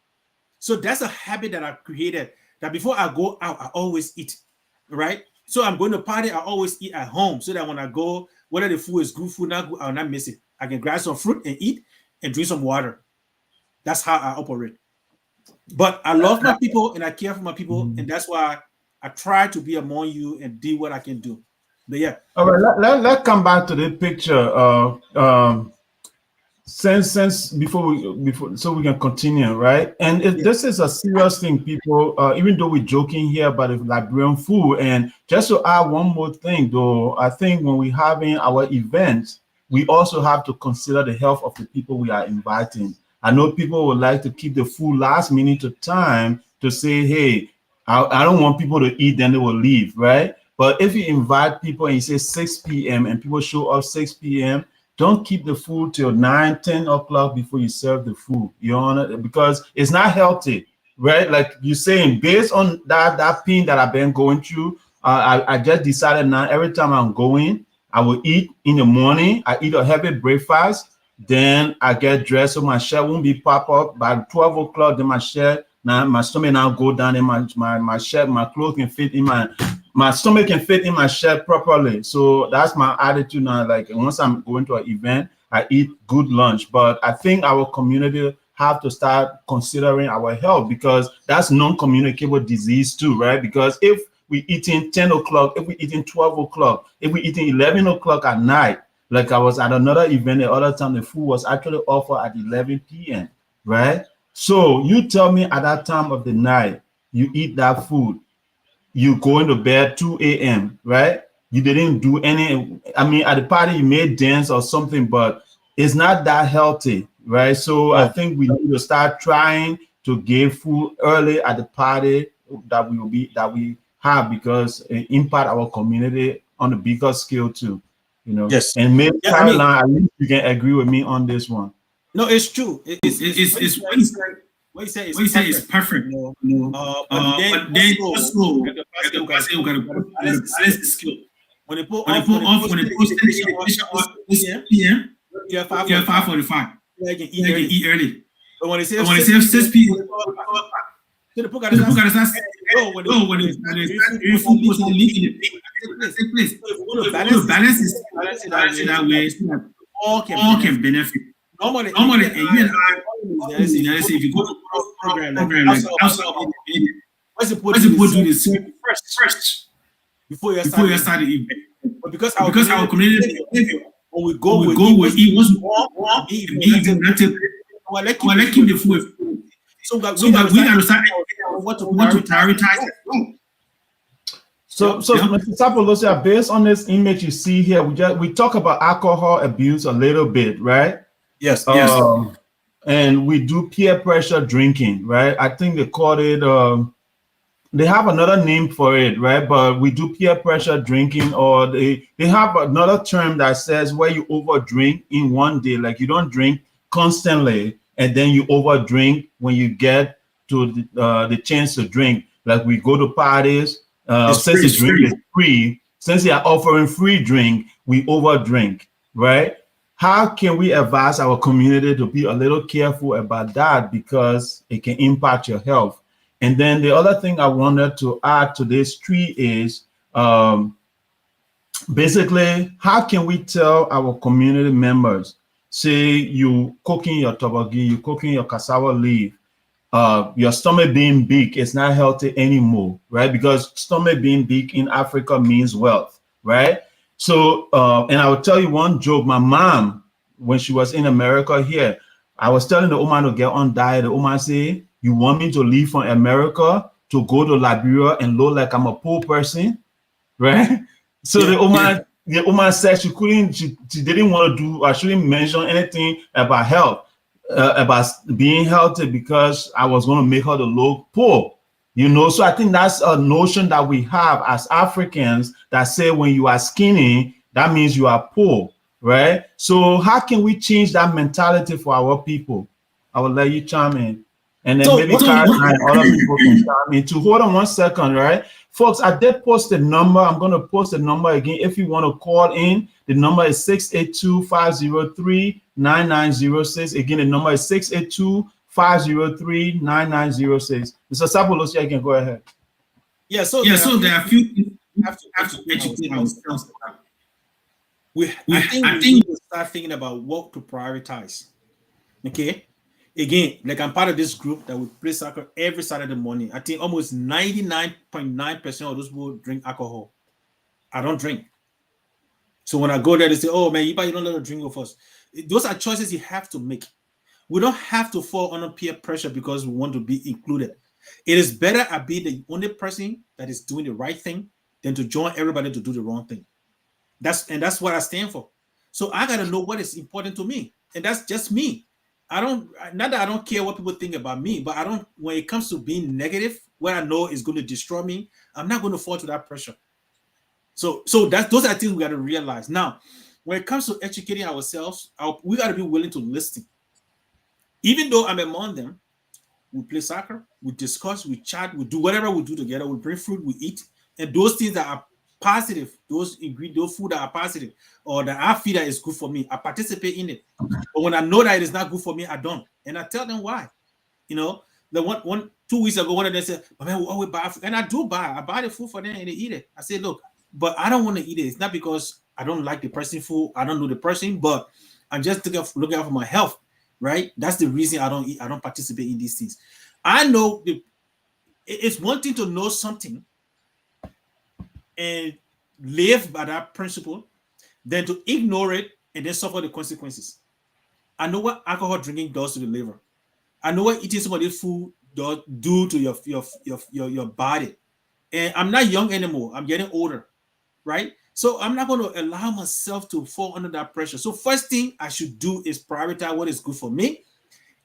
So that's a habit that I've created, that before I go out, I always eat, right? So I'm going to party, I always eat at home, so that when I go, whether the food is good food, not good, I'll not miss it. I can grab some fruit and eat and drink some water. That's how I operate. But I love my people and I care for my people, and that's why I try to be among you and do what I can do. But yeah. All right, let's come back to the picture. Since before so we can continue, right? And this is a serious thing, people. Even though we're joking here about the Liberian food, and just to add one more thing, though, I think when we're having our events, we also have to consider the health of the people we are inviting. I know people would like to keep the food last minute of time to say, hey, I don't want people to eat, then they will leave, right? But if you invite people and you say 6 p.m. and people show up 6 p.m., don't keep the food till 9, 10 o'clock before you serve the food. You know, because it's not healthy, right? Like you're saying, based on that pain that I've been going through, I just decided now every time I'm going, I will eat in the morning. I eat a heavy breakfast. Then I get dressed so my shirt won't be pop up. By 12 o'clock, then my shirt, now my stomach now go down and my shirt, my clothes can fit in my stomach can fit in my shirt properly. So that's my attitude now. Like once I'm going to an event, I eat good lunch. But I think our community have to start considering our health because that's non-communicable disease too, right? Because if we eating 10 o'clock, if we eating 12 o'clock, if we eating 11 o'clock at night, like I was at another event the other time, the food was actually offered at 11 p.m., right? So you tell me at that time of the night, you eat that food, you going to bed 2 a.m., right? You didn't do any, I mean, at the party you made dance or something, but it's not that healthy, right? So I think we need to start trying to give food early at the party that we have because it impact our community on a bigger scale too, you know. Yes. And maybe Caroline, I think you can agree with me on this one. No, it's true. It's what you say is perfect. But then also, we got to balance the skill. When they put off, when they post the PM, yeah, 5:45. They can eat early. But when they say 6 p.m., the people got to start saying, when the food was not leaking, take place. So balance is that way, all can benefit. Normally, and you and I, if you go to a program like what's the point do this first before you start the event? But because our community, when we go, we eat once more, let's keep the food. So we got to start what to prioritize. So Mr. Sapolucia, based on this image you see here, we talk about alcohol abuse a little bit, right? Yes. And we do peer pressure drinking, right? I think they call it, they have another name for it, right? But we do peer pressure drinking, or they have another term that says where you over drink in one day, like you don't drink constantly, and then you overdrink when you get to the chance to drink. Like we go to parties, since the drink is free, since they are offering free drink, we overdrink, right? How can we advise our community to be a little careful about that, because it can impact your health? And then the other thing I wanted to add to this tree is basically, how can we tell our community members, say you cooking your toboggi, you cooking your cassava leaf, your stomach being big is not healthy anymore, right? Because stomach being big in Africa means wealth, right? So, and I will tell you one joke. My mom, when she was in America here, I was telling the woman to get on diet. The woman say, "You want me to leave from America to go to Liberia and look like I'm a poor person?" Right? So the woman said she couldn't, she didn't want to do, I shouldn't mention anything about health, about being healthy, because I was going to make her to look poor. You know, so I think that's a notion that we have as Africans, that say when you are skinny, that means you are poor, right? So how can we change that mentality for our people? I will let you chime in. And then maybe Karen and other people can chime in too. Hold on one second, right? Folks, I did post the number. I'm going to post the number again. If you want to call in, the number is 682-503-9906. Again, the number is 682-503-9906. Mr. Sapolucia, you can go ahead. Yeah, so there are a few things we have to educate ourselves about. I think we need to start thinking about what to prioritize. Okay? Again, like I'm part of this group that we play soccer every Saturday morning. I think almost 99.9% of those people drink alcohol. I don't drink. So when I go there, they say, "Oh man, you don't let us drink with us." Those are choices you have to make. We don't have to fall under peer pressure because we want to be included. It is better I be the only person that is doing the right thing than to join everybody to do the wrong thing. That's what I stand for. So I gotta know what is important to me, and that's just me. Not that I don't care what people think about me, but I don't, when it comes to being negative, what I know is going to destroy me, I'm not going to fall to that pressure. So those are things we got to realize. Now, when it comes to educating ourselves, we got to be willing to listen. Even though I'm among them, we play soccer, we discuss, we chat, we do whatever we do together, we bring food, we eat, and those things that are positive, those ingredients, those food that are positive, or that I feel that is good for me, I participate in it. But when I know that it is not good for me, I don't. And I tell them why. You know, the 2 weeks ago, one of them said, "But man, we always buy food." And I do buy. I buy the food for them and they eat it. I say, "Look, but I don't want to eat it. It's not because I don't like the person food. I don't know the person, but I'm just looking out for my health, right? That's the reason I don't eat. I don't participate in these things. I know it's one thing to know something and live by that principle, than to ignore it and then suffer the consequences. I know what alcohol drinking does to the liver. I know what eating some of this food do to your body. And I'm not young anymore. I'm getting older, right? So I'm not going to allow myself to fall under that pressure. So first thing I should do is prioritize what is good for me,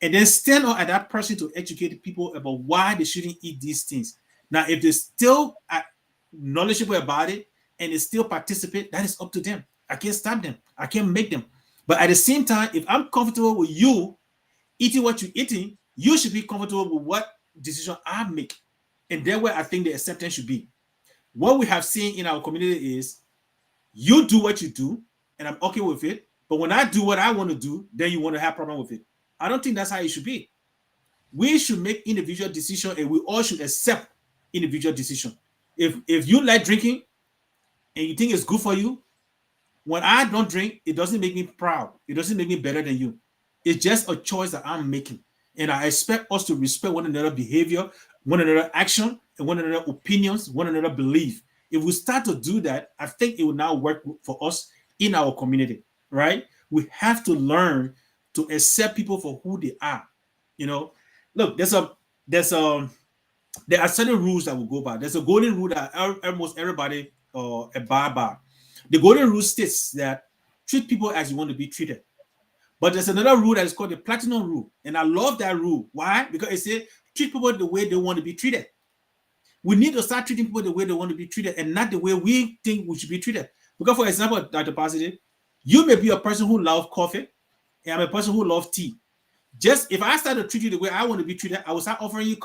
and then stand on at that person to educate people about why they shouldn't eat these things. Now, if they still are knowledgeable about it and they still participate, that is up to them. I can't stop them. I can't make them. But at the same time, if I'm comfortable with you eating what you're eating, you should be comfortable with what decision I make. And that's where I think the acceptance should be. What we have seen in our community is you do what you do, and I'm okay with it. But when I do what I want to do, then you want to have a problem with it. I don't think that's how it should be. We should make individual decisions, and we all should accept individual decisions. If you like drinking and you think it's good for you, when I don't drink, it doesn't make me proud. It doesn't make me better than you. It's just a choice that I'm making. And I expect us to respect one another behavior, one another action, and one another opinions, one another belief. If we start to do that, I think it will now work for us in our community, right? We have to learn to accept people for who they are. You know, look, there are certain rules that we go by. There's a golden rule that almost everybody abide by. The golden rule states that treat people as you want to be treated. But there's another rule that is called the platinum rule. And I love that rule. Why? Because it says treat people the way they want to be treated. We need to start treating people the way they want to be treated and not the way we think we should be treated. Because, for example, Dr. Positive, you may be a person who loves coffee and I'm a person who loves tea. Just if I start to treat you the way I want to be treated, I will start offering you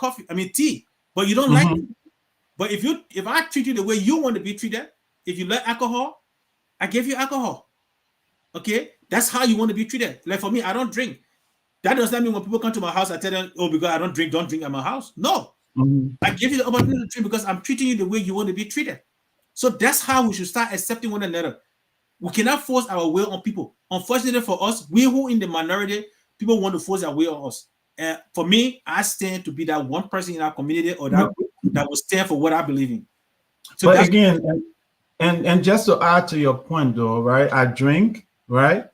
tea, but you don't like it. But if I treat you the way you want to be treated, if you like alcohol, I give you alcohol. Okay, that's how you want to be treated. Like for me, I don't drink. That does not mean when people come to my house, I tell them, oh, because I don't drink at my house. No, I give you the opportunity to drink because I'm treating you the way you want to be treated. So that's how we should start accepting one another. We cannot force our will on people. Unfortunately for us, we who in the minority, people want to force their will on us. And for me, I stand to be that one person in our community or that group that will stand for what I believe in. So but again, and just to add to your point though, right? I drink, right?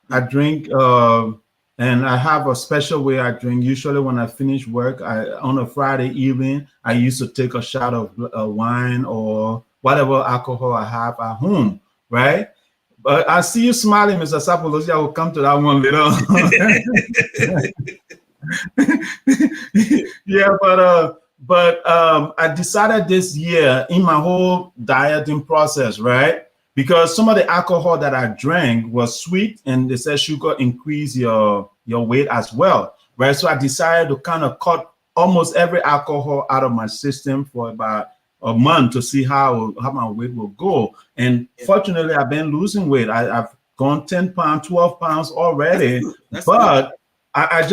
I drink, and I have a special way I drink. Usually when I finish work, on a Friday evening, I used to take a shot of wine or whatever alcohol I have at home, right? But I see you smiling, Mr. Sapolucia. I will come to that one later on. Yeah, but I decided this year in my whole dieting process, right? Because some of the alcohol that I drank was sweet, and they said sugar increase your weight as well, right? So I decided to kind of cut almost every alcohol out of my system for about a month to see how my weight will go. And fortunately, I've been losing weight. I've gone 10 pounds, 12 pounds already. That's but I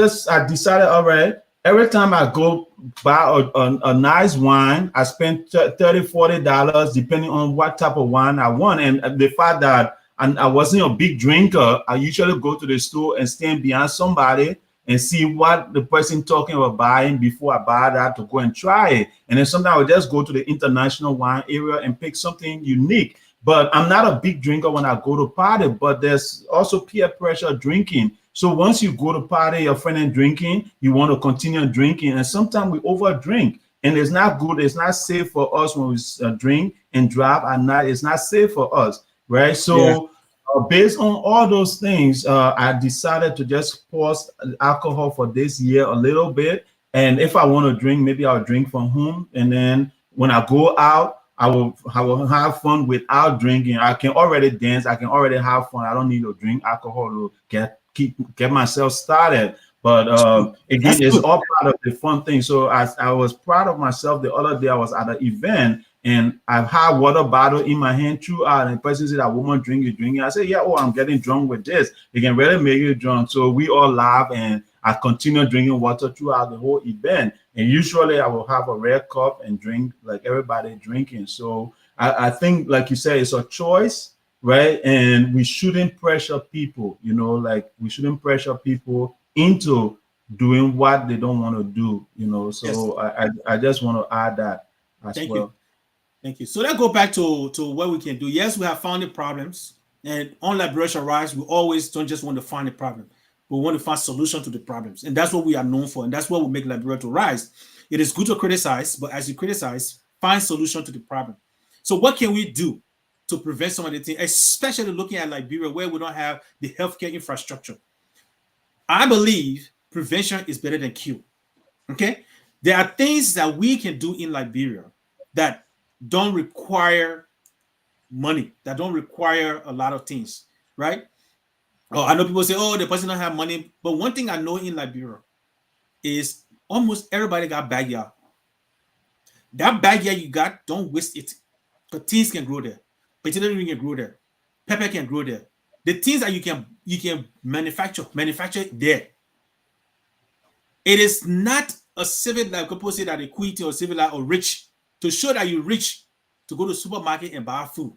decided, all right, every time I go buy a nice wine, I spend $30, $40, depending on what type of wine I want. And the fact that I wasn't a big drinker, I usually go to the store and stand behind somebody and see what the person talking about buying before I buy that to go and try it. And then sometimes I would just go to the international wine area and pick something unique. But I'm not a big drinker when I go to party, but there's also peer pressure drinking. So once you go to party, your friend and drinking, you want to continue drinking. And sometimes we over drink, and it's not good. It's not safe for us when we drink and drive at night. It's not safe for us, right? So based on all those things, I decided to just pause alcohol for this year a little bit. And if I want to drink, maybe I'll drink from home. And then when I go out, I will have fun without drinking. I can already dance. I can already have fun. I don't need to drink alcohol to get myself started. But again, it's all part of the fun thing. So I was proud of myself. The other day I was at an event and I've had water bottle in my hand throughout, and the person said, "That woman drink, you drinking?" I said, "Yeah, oh, I'm getting drunk with this. It can really make you drunk." So we all laugh, and I continue drinking water throughout the whole event. And usually I will have a red cup and drink like everybody drinking. So I think, like you said, it's a choice, right? And we shouldn't pressure people, like we shouldn't pressure people into doing what they don't want to do, So I just want to add that as well. Thank you. So let's go back to what we can do. Yes, we have found the problems, and on Liberation Rise, we always don't just want to find the problem. We want to find solution to the problems, and that's what we are known for, and that's what will make Liberia rise. It is good to criticize, but as you criticize, find solution to the problem. So what can we do to prevent some of the things, especially looking at Liberia, where we don't have the healthcare infrastructure? I believe prevention is better than cure. Okay, there are things that we can do in Liberia that don't require money, that don't require a lot of things, right? Oh, I know people say, "Oh, the person don't have money," but one thing I know in Liberia is almost everybody got backyard. That backyard you got, don't waste it, because things can grow there. Potato can grow there, pepper can grow there. The things that you can manufacture there. It is not a civic, like people say that equity or civil or rich, to show that you're rich to go to the supermarket and buy food.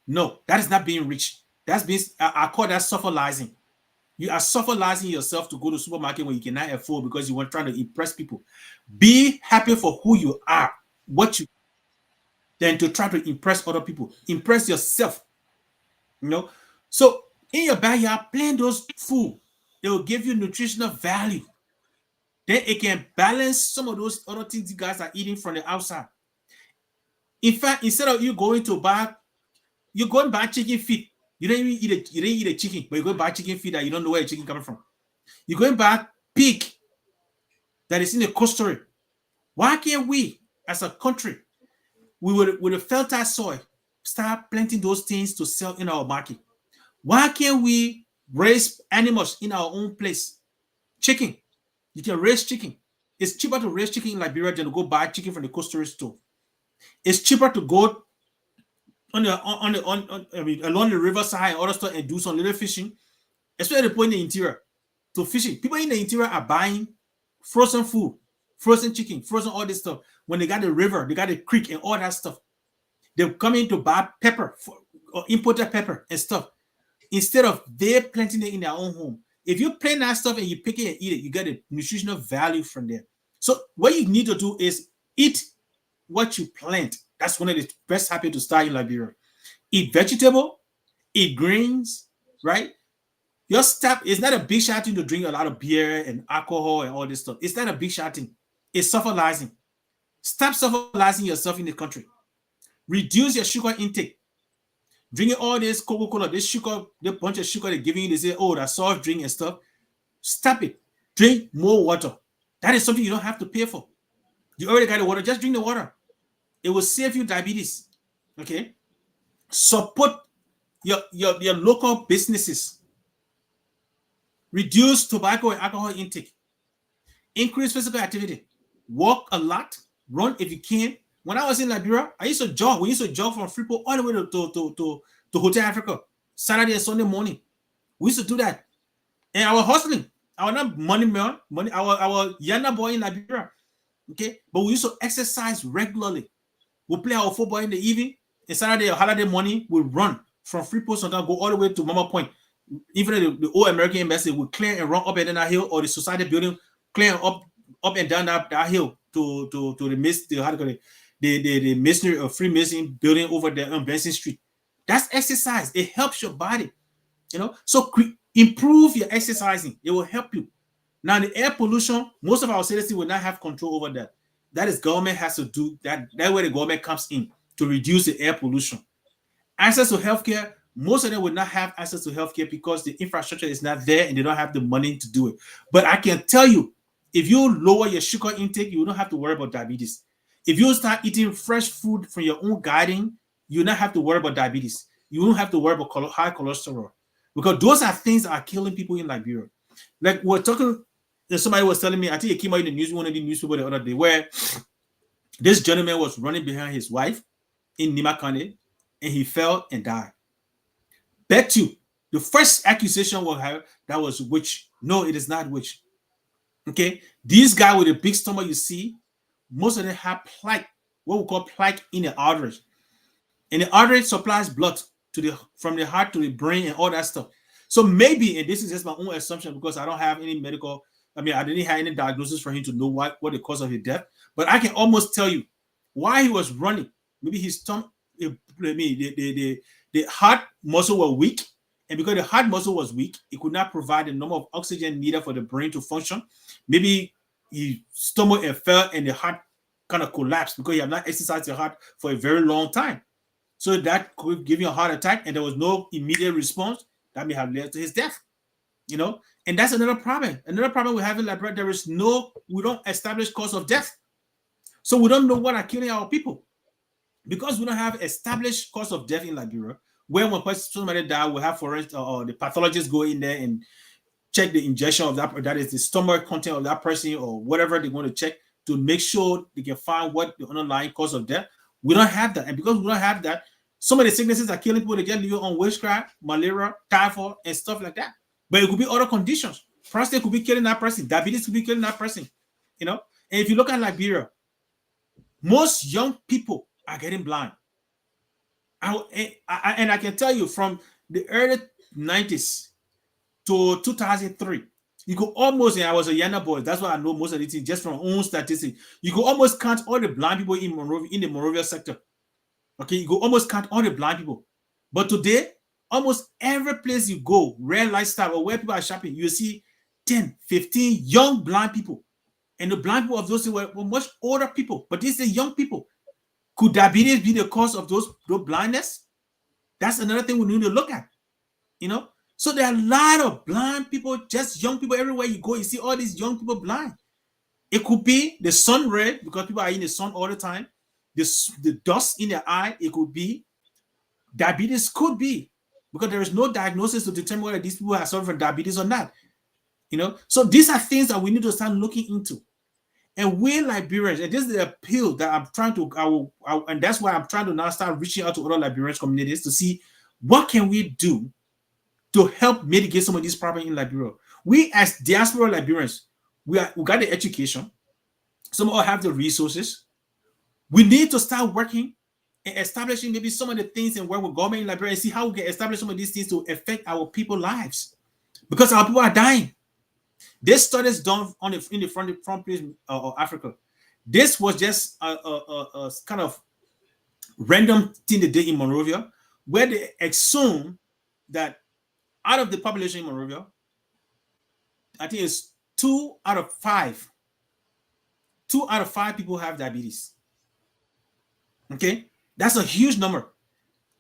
No, that is not being rich. That's being, I call that sufferizing. You are sufferizing yourself to go to the supermarket when you cannot afford because you want trying to impress people. Be happy for who you are, than to try to impress other people. Impress yourself. So in your backyard, plant those food. It will give you nutritional value. Then it can balance some of those other things you guys are eating from the outside. In fact, instead of you going to buy, you go and buy chicken feet. You don't even eat a chicken, but you go and buy chicken feet that you don't know where the chicken coming from. You go and buy pig that is in the coastal. Why can't we, as a country, with a fertile soil, start planting those things to sell in our market? Why can't we raise animals in our own place. Chicken. You can raise chicken. It's cheaper to raise chicken in Liberia than to go buy chicken from the coastal store. It's cheaper to go along the riverside and other stuff and do some little fishing, especially the point in the interior. To fishing. People in the interior are buying frozen food, frozen chicken, frozen all this stuff. When they got the river, they got the creek and all that stuff. They're coming to buy pepper or imported pepper and stuff instead of they planting it in their own home. If you plant that stuff and you pick it and eat it, you get a nutritional value from there. So what you need to do is eat what you plant. That's one of the best habits to start in Liberia. Eat vegetable, eat greens, right? Your step is not a big shouting to drink a lot of beer and alcohol and all this stuff. It's not a big shouting. It's sufferizing. Stop sufferizing yourself in the country. Reduce your sugar intake. Drinking all this Coca-Cola, this sugar, the bunch of sugar they're giving you, they say, oh, that's soft drink and stuff. Stop it. Drink more water. That is something you don't have to pay for. You already got the water. Just drink the water. It will save you diabetes. Okay? Support your local businesses. Reduce tobacco and alcohol intake. Increase physical activity. Walk a lot. Run if you can. When I was in Liberia, I used to jog. We used to jog from Freeport all the way to Hotel Africa, Saturday and Sunday morning. We used to do that. And I was hustling. I was not money man. I was younger boy in Liberia. Okay? But we used to exercise regularly. We play our football in the evening. And Saturday or holiday morning, we run from Freeport, sometimes go all the way to Mama Point. Even the old American embassy will clear and run up and down that hill, or the society building clear up and down that hill to the masonry or Freemason building over there on Benson Street. That's exercise. It helps your body, So improve your exercising. It will help you. Now the air pollution, most of our citizens will not have control over that. That is government has to do that. That's where the government comes in to reduce the air pollution. Access to healthcare. Most of them will not have access to healthcare because the infrastructure is not there and they don't have the money to do it. But I can tell you, if you lower your sugar intake, you don't have to worry about diabetes. If you start eating fresh food from your own garden, you don't have to worry about diabetes. You don't have to worry about high cholesterol, because those are things that are killing people in Liberia. Like we're talking, somebody was telling me, I think it came out in the news, one of the newspaper the other day, where this gentleman was running behind his wife in Nima County and he fell and died. Bet you the first accusation that was witch. No, it is not witch. Okay, these guys with a big stomach, you see, most of them have plaque, what we call plaque in the arteries, and the artery supplies blood from the heart to the brain and all that stuff. So maybe, and this is just my own assumption because I don't have any medical. I didn't have any diagnosis for him to know what the cause of his death, but I can almost tell you why he was running. Maybe his stomach, the heart muscle was weak, and because the heart muscle was weak, it could not provide the number of oxygen needed for the brain to function. Maybe he stumbled and fell, and the heart kind of collapsed because you have not exercised your heart for a very long time. So that could give you a heart attack, and there was no immediate response. That may have led to his death. And that's another problem. Another problem we have in Liberia, we don't establish cause of death. So we don't know what are killing our people. Because we don't have established cause of death in Liberia, where when somebody dies, we have the pathologists go in there and check the injection of that is the stomach content of that person or whatever they want to check to make sure they can find what the underlying cause of death. We don't have that. And because we don't have that, some of the sicknesses are killing people. They just live on witchcraft, malaria, typhoid, and stuff like that. But it could be other conditions. Prostate could be killing that person. Diabetes could be killing that person. And if you look at Liberia, most young people are getting blind. And I can tell you from the early 90s to 2003, you could almost, and I was a younger boy, that's why I know most of the things just from own statistics. You could almost count all the blind people in the Monrovia sector. Okay, you could almost count all the blind people. But today, almost every place you go, rare lifestyle or where people are shopping, you see 10, 15 young blind people. And the blind people of those were much older people, but these are young people. Could diabetes be the cause of those blindness? That's another thing we need to look at. So there are a lot of blind people, just young people everywhere you go. You see all these young people blind. It could be the sun ray because people are in the sun all the time. The dust in their eye, it could be. Diabetes could be. because there is no diagnosis to determine whether these people are suffering from diabetes or not. So these are things that we need to start looking into. And we Liberians, and this is the appeal that I'm trying to, and that's why I'm trying to now start reaching out to other Liberian communities to see what can we do to help mitigate some of these problems in Liberia. We as diaspora Liberians, we got the education. Some of us have the resources. We need to start working and establishing maybe some of the things and work with government in Liberia and see how we can establish some of these things to affect our people's lives, because our people are dying. This study is done in the front place of Africa. This was just a kind of random thing they did in Monrovia, where they assume that out of the population in Monrovia, I think it's 2 out of 5 people have diabetes. Okay, that's a huge number,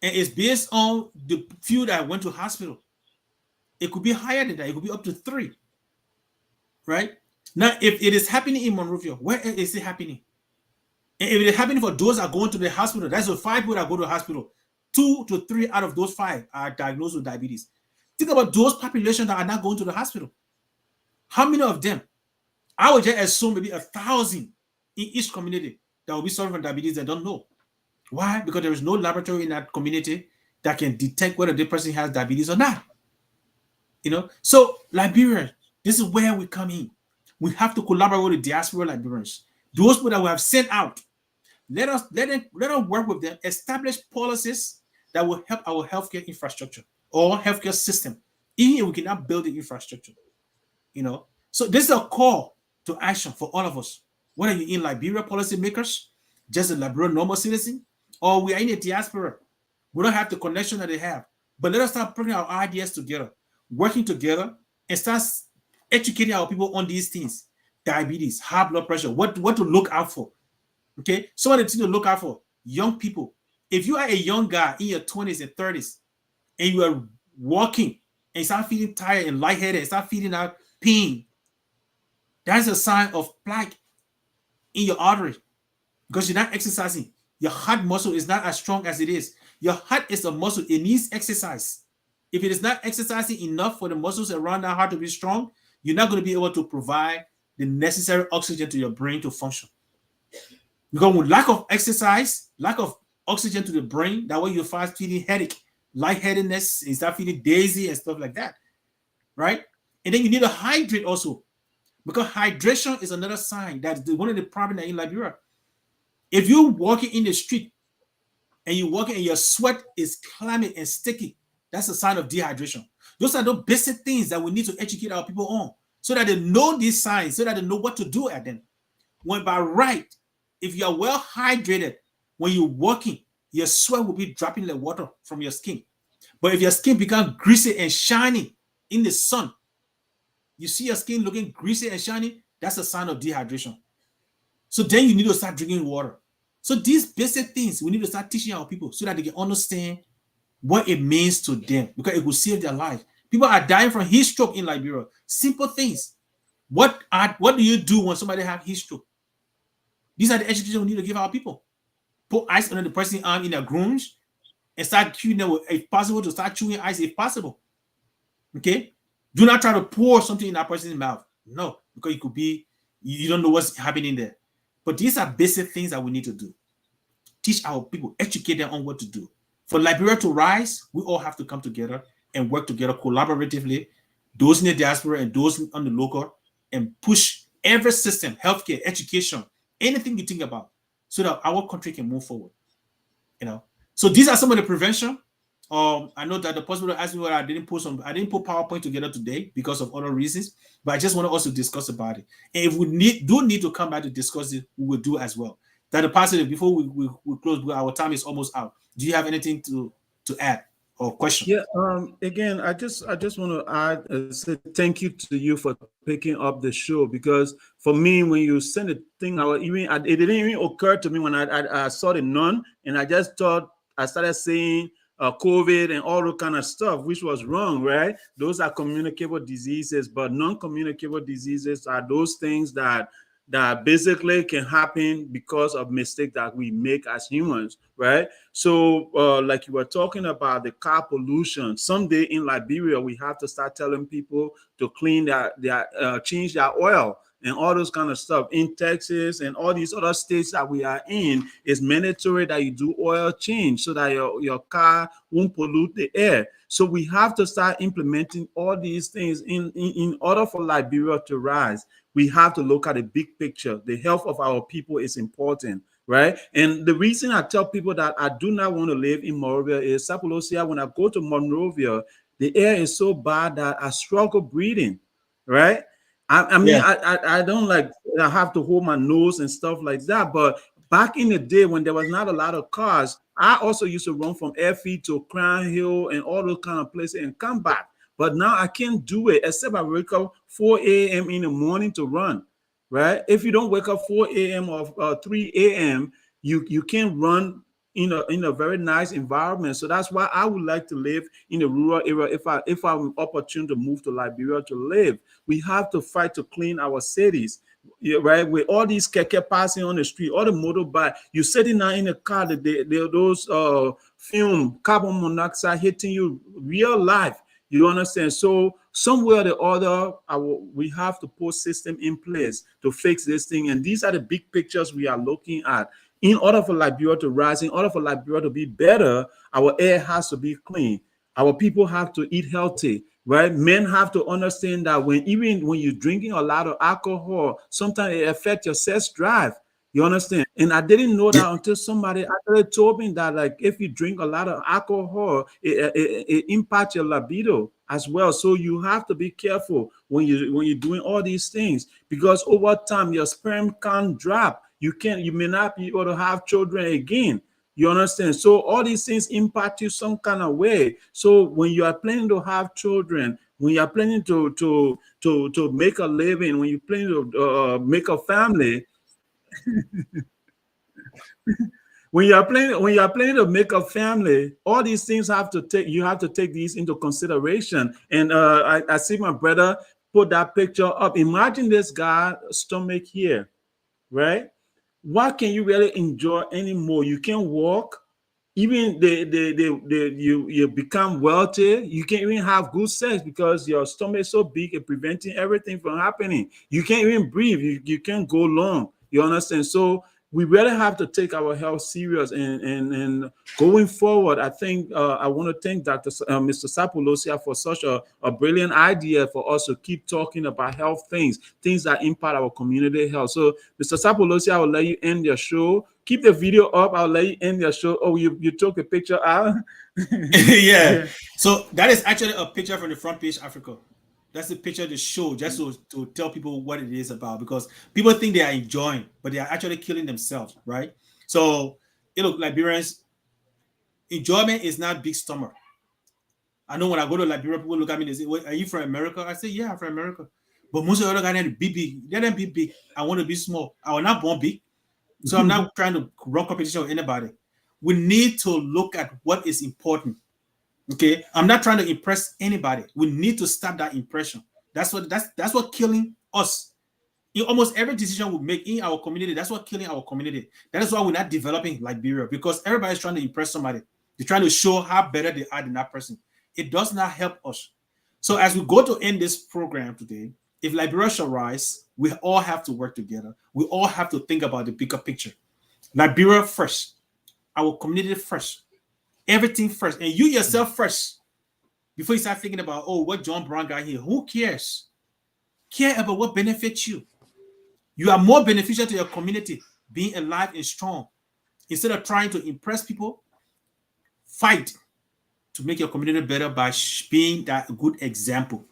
and it's based on the few that went to hospital. It could be higher than that. It could be up to 3. Right now, if it is happening in Monrovia, where is it happening? And if it is happening for those that are going to the hospital, that's the 5 people that go to the hospital. 2 to 3 out of those 5 are diagnosed with diabetes. Think about those populations that are not going to the hospital. How many of them? I would just assume maybe 1,000 in each community that will be suffering from diabetes that don't know. Why? Because there is no laboratory in that community that can detect whether the person has diabetes or not. So Liberia, this is where we come in. We have to collaborate with the diaspora Liberians, those people that we have sent out. Let us work with them, establish policies that will help our healthcare infrastructure or healthcare system, even if we cannot build the infrastructure. So this is a call to action for all of us, whether you're in Liberia policymakers, just a Liberian normal citizen, or we are in a diaspora. We don't have the connection that they have, but let us start putting our ideas together, working together, and start educating our people on these things: diabetes, high blood pressure, what to look out for. Okay, some of the things to look out for: young people. If you are a young guy in your 20s and 30s and you are walking and start feeling tired and lightheaded and start feeling out pain, that's a sign of plaque in your artery, because you're not exercising. Your heart muscle is not as strong as it is. Your heart is a muscle. It needs exercise. If it is not exercising enough for the muscles around that heart to be strong, you're not going to be able to provide the necessary oxygen to your brain to function. Because with lack of exercise, lack of oxygen to the brain, that way you start feeling headache, lightheadedness, and start feeling dizzy and stuff like that, right? And then you need to hydrate also, because hydration is another sign that one of the problems in Liberia. If you're walking in the street and you're walking and your sweat is clammy and sticky, that's a sign of dehydration. Those are the basic things that we need to educate our people on, so that they know these signs, so that they know what to do at them. When by right, if you are well hydrated, when you're walking, your sweat will be dropping like water from your skin. But if your skin becomes greasy and shiny in the sun, you see your skin looking greasy and shiny, that's a sign of dehydration. So then you need to start drinking water. So these basic things we need to start teaching our people so that they can understand what it means to them, because it will save their life. People are dying from heat stroke in Liberia. Simple things. What do you do when somebody has heat stroke? These are the education we need to give our people. Put ice under the person's arm in their grooves and start chewing them, if possible, to start chewing ice if possible. Okay? Do not try to pour something in that person's mouth. No, because it could be, you don't know what's happening there. But these are basic things that we need to do. Teach our people, educate them on what to do. For Liberia to rise, we all have to come together and work together collaboratively, those in the diaspora and those on the local, and push every system, healthcare, education, anything you think about, so that our country can move forward. So these are some of the prevention. I know that the possible asked me whether I didn't put PowerPoint together today because of other reasons, but I just want us to discuss about it. And if we do need to come back to discuss it, we will do as well. That the positive, before we close, our time is almost out. Do you have anything to add or question? Yeah. Again, I just want to add, say thank you to you for picking up the show, because for me, when you send the thing, it didn't even occur to me when I saw the none, and I just thought, I started saying COVID and all that kind of stuff, which was wrong, right? Those are communicable diseases, but non-communicable diseases are those things that that basically can happen because of mistake that we make as humans, right? So like you were talking about the car pollution, someday in Liberia we have to start telling people to clean their change their oil and all those kind of stuff. In Texas and all these other states that we are in, it's mandatory that you do oil change so that your car won't pollute the air. So we have to start implementing all these things in order for Liberia to rise. We have to look at the big picture. The health of our people is important, right? And the reason I tell people that I do not want to live in Monrovia is Sapolucia. When I go to Monrovia, the air is so bad that I struggle breathing, right? I mean, Yeah. I don't like, I have to hold my nose and stuff like that. But back in the day when there was not a lot of cars, I also used to run from Airfield to Crown Hill and all those kind of places and come back. But now I can't do it except I wake up 4 a.m. in the morning to run, right? If you don't wake up 4 a.m. or 3 a.m., you can't run in a very nice environment. So that's why I would like to live in a rural area if I'm opportune to move to Liberia to live. We have to fight to clean our cities. Yeah, right, with all these keke passing on the street, all the motorbike, you sitting now in a car, those film carbon monoxide hitting you real life. You understand? So somewhere or the other, we have to put system in place to fix this thing. And these are the big pictures we are looking at. In order for Liberia to rise, in order for Liberia to be better, our air has to be clean. Our people have to eat healthy, right? Men have to understand that even when you're drinking a lot of alcohol, sometimes it affects your sex drive. You understand? And I didn't know that until somebody actually told me that, like, if you drink a lot of alcohol, it impacts your libido as well. So you have to be careful when you're doing all these things, because over time your sperm count drop. You may not be able to have children again. You understand? So all these things impact you some kind of way. So when you are planning to have children, when you are planning to make a living, when you plan to make a family, when you are planning to make a family, all these things you have to take these into consideration. And I see my brother put that picture up. Imagine this guy stomach here, right? What can you really enjoy anymore? You can't walk. Even you become wealthy. You can't even have good sex because your stomach is so big and preventing everything from happening. You can't even breathe. You can't go long. You understand? So we really have to take our health serious, and going forward, I think I want to thank Mr. Sapolucia for such a brilliant idea for us to keep talking about health things that impact our community health. So Mr. Sapolucia, I will let you end your show. Keep the video up. I'll let you end your show. Oh, you took a picture out? Yeah. So that is actually a picture from the front page Africa. That's the picture of the show, just to tell people what it is about, because people think they are enjoying, but they are actually killing themselves, right? So, Liberians, enjoyment is not big stomach. I know when I go to Liberia, people look at me, they say, "Wait, are you from America?" I say, "Yeah, I'm from America." But most of the other guys, they be big. They don't be big. I want to be small. I will not born big. So I'm not trying to run competition with anybody. We need to look at what is important. Okay, I'm not trying to impress anybody. We need to stop that impression. That's what killing us. In almost every decision we make in our community, that's what killing our community. That is why we're not developing Liberia, because everybody's trying to impress somebody. They're trying to show how better they are than that person. It does not help us. So as we go to end this program today, if Liberia shall rise, we all have to work together. We all have to think about the bigger picture. Liberia first, our community first, everything first, and you yourself first. Before you start thinking about, oh, what John Brown got here, who cares? Care about what benefits you. You are more beneficial to your community being alive and strong. Instead of trying to impress people, fight to make your community better by being that good example.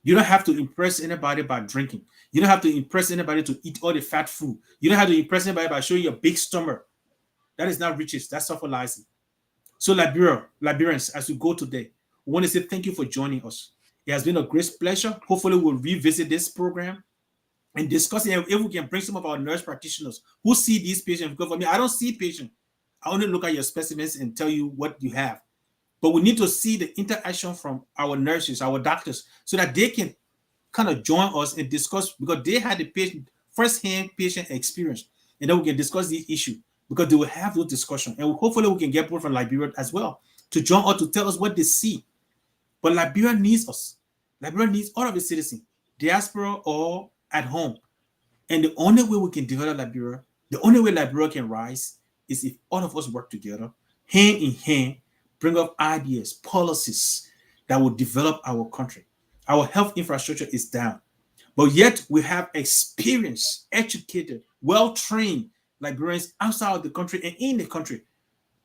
You don't have to impress anybody by drinking. You don't have to impress anybody to eat all the fat food. You don't have to impress anybody by showing your big stomach. That is not riches. That's sufferizing. So Liberians, as we go today, we want to say thank you for joining us. It has been a great pleasure. Hopefully we'll revisit this program and discuss it, if we can bring some of our nurse practitioners who see these patients. Because for me, I don't see patients. I only look at your specimens and tell you what you have. But we need to see the interaction from our nurses, our doctors, so that they can kind of join us and discuss, because they had the patient first-hand patient experience, and then we can discuss the issue because they will have those discussions, and hopefully we can get people from Liberia as well to join or to tell us what they see. But Liberia needs us. Liberia needs all of its citizens, diaspora or at home. And the only way we can develop Liberia, the only way Liberia can rise is if all of us work together, hand in hand, bring up ideas, policies that will develop our country. Our health infrastructure is down, but yet we have experienced, educated, well-trained Liberians outside of the country and in the country,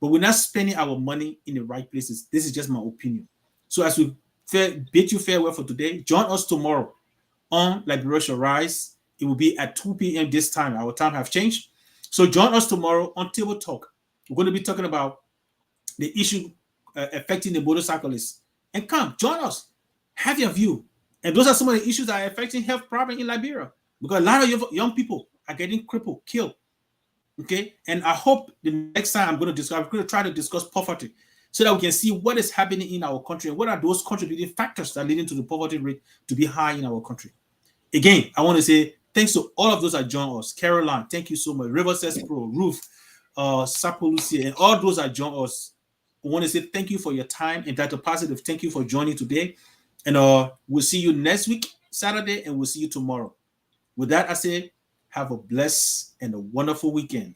but we're not spending our money in the right places. This is just my opinion. So as we bid you farewell for today, join us tomorrow on Liberia Shall Rise. It will be at 2 p.m. this time. Our time have changed. So join us tomorrow on Table Talk. We're going to be talking about the issue affecting the motorcyclists. And come, join us. Have your view. And those are some of the issues that are affecting health problems in Liberia. Because a lot of young people are getting crippled, killed. Okay? And I hope the next time I'm going to try to discuss poverty so that we can see what is happening in our country and what are those contributing factors that are leading to the poverty rate to be high in our country. Again, I want to say thanks to all of those that joined us. Caroline, thank you so much. River Says Pro, Ruth, Sapolucia, and all those that joined us. I want to say thank you for your time. And Dr. Positive, thank you for joining today. And we'll see you next week, Saturday, and we'll see you tomorrow. With that, I say, have a blessed and a wonderful weekend.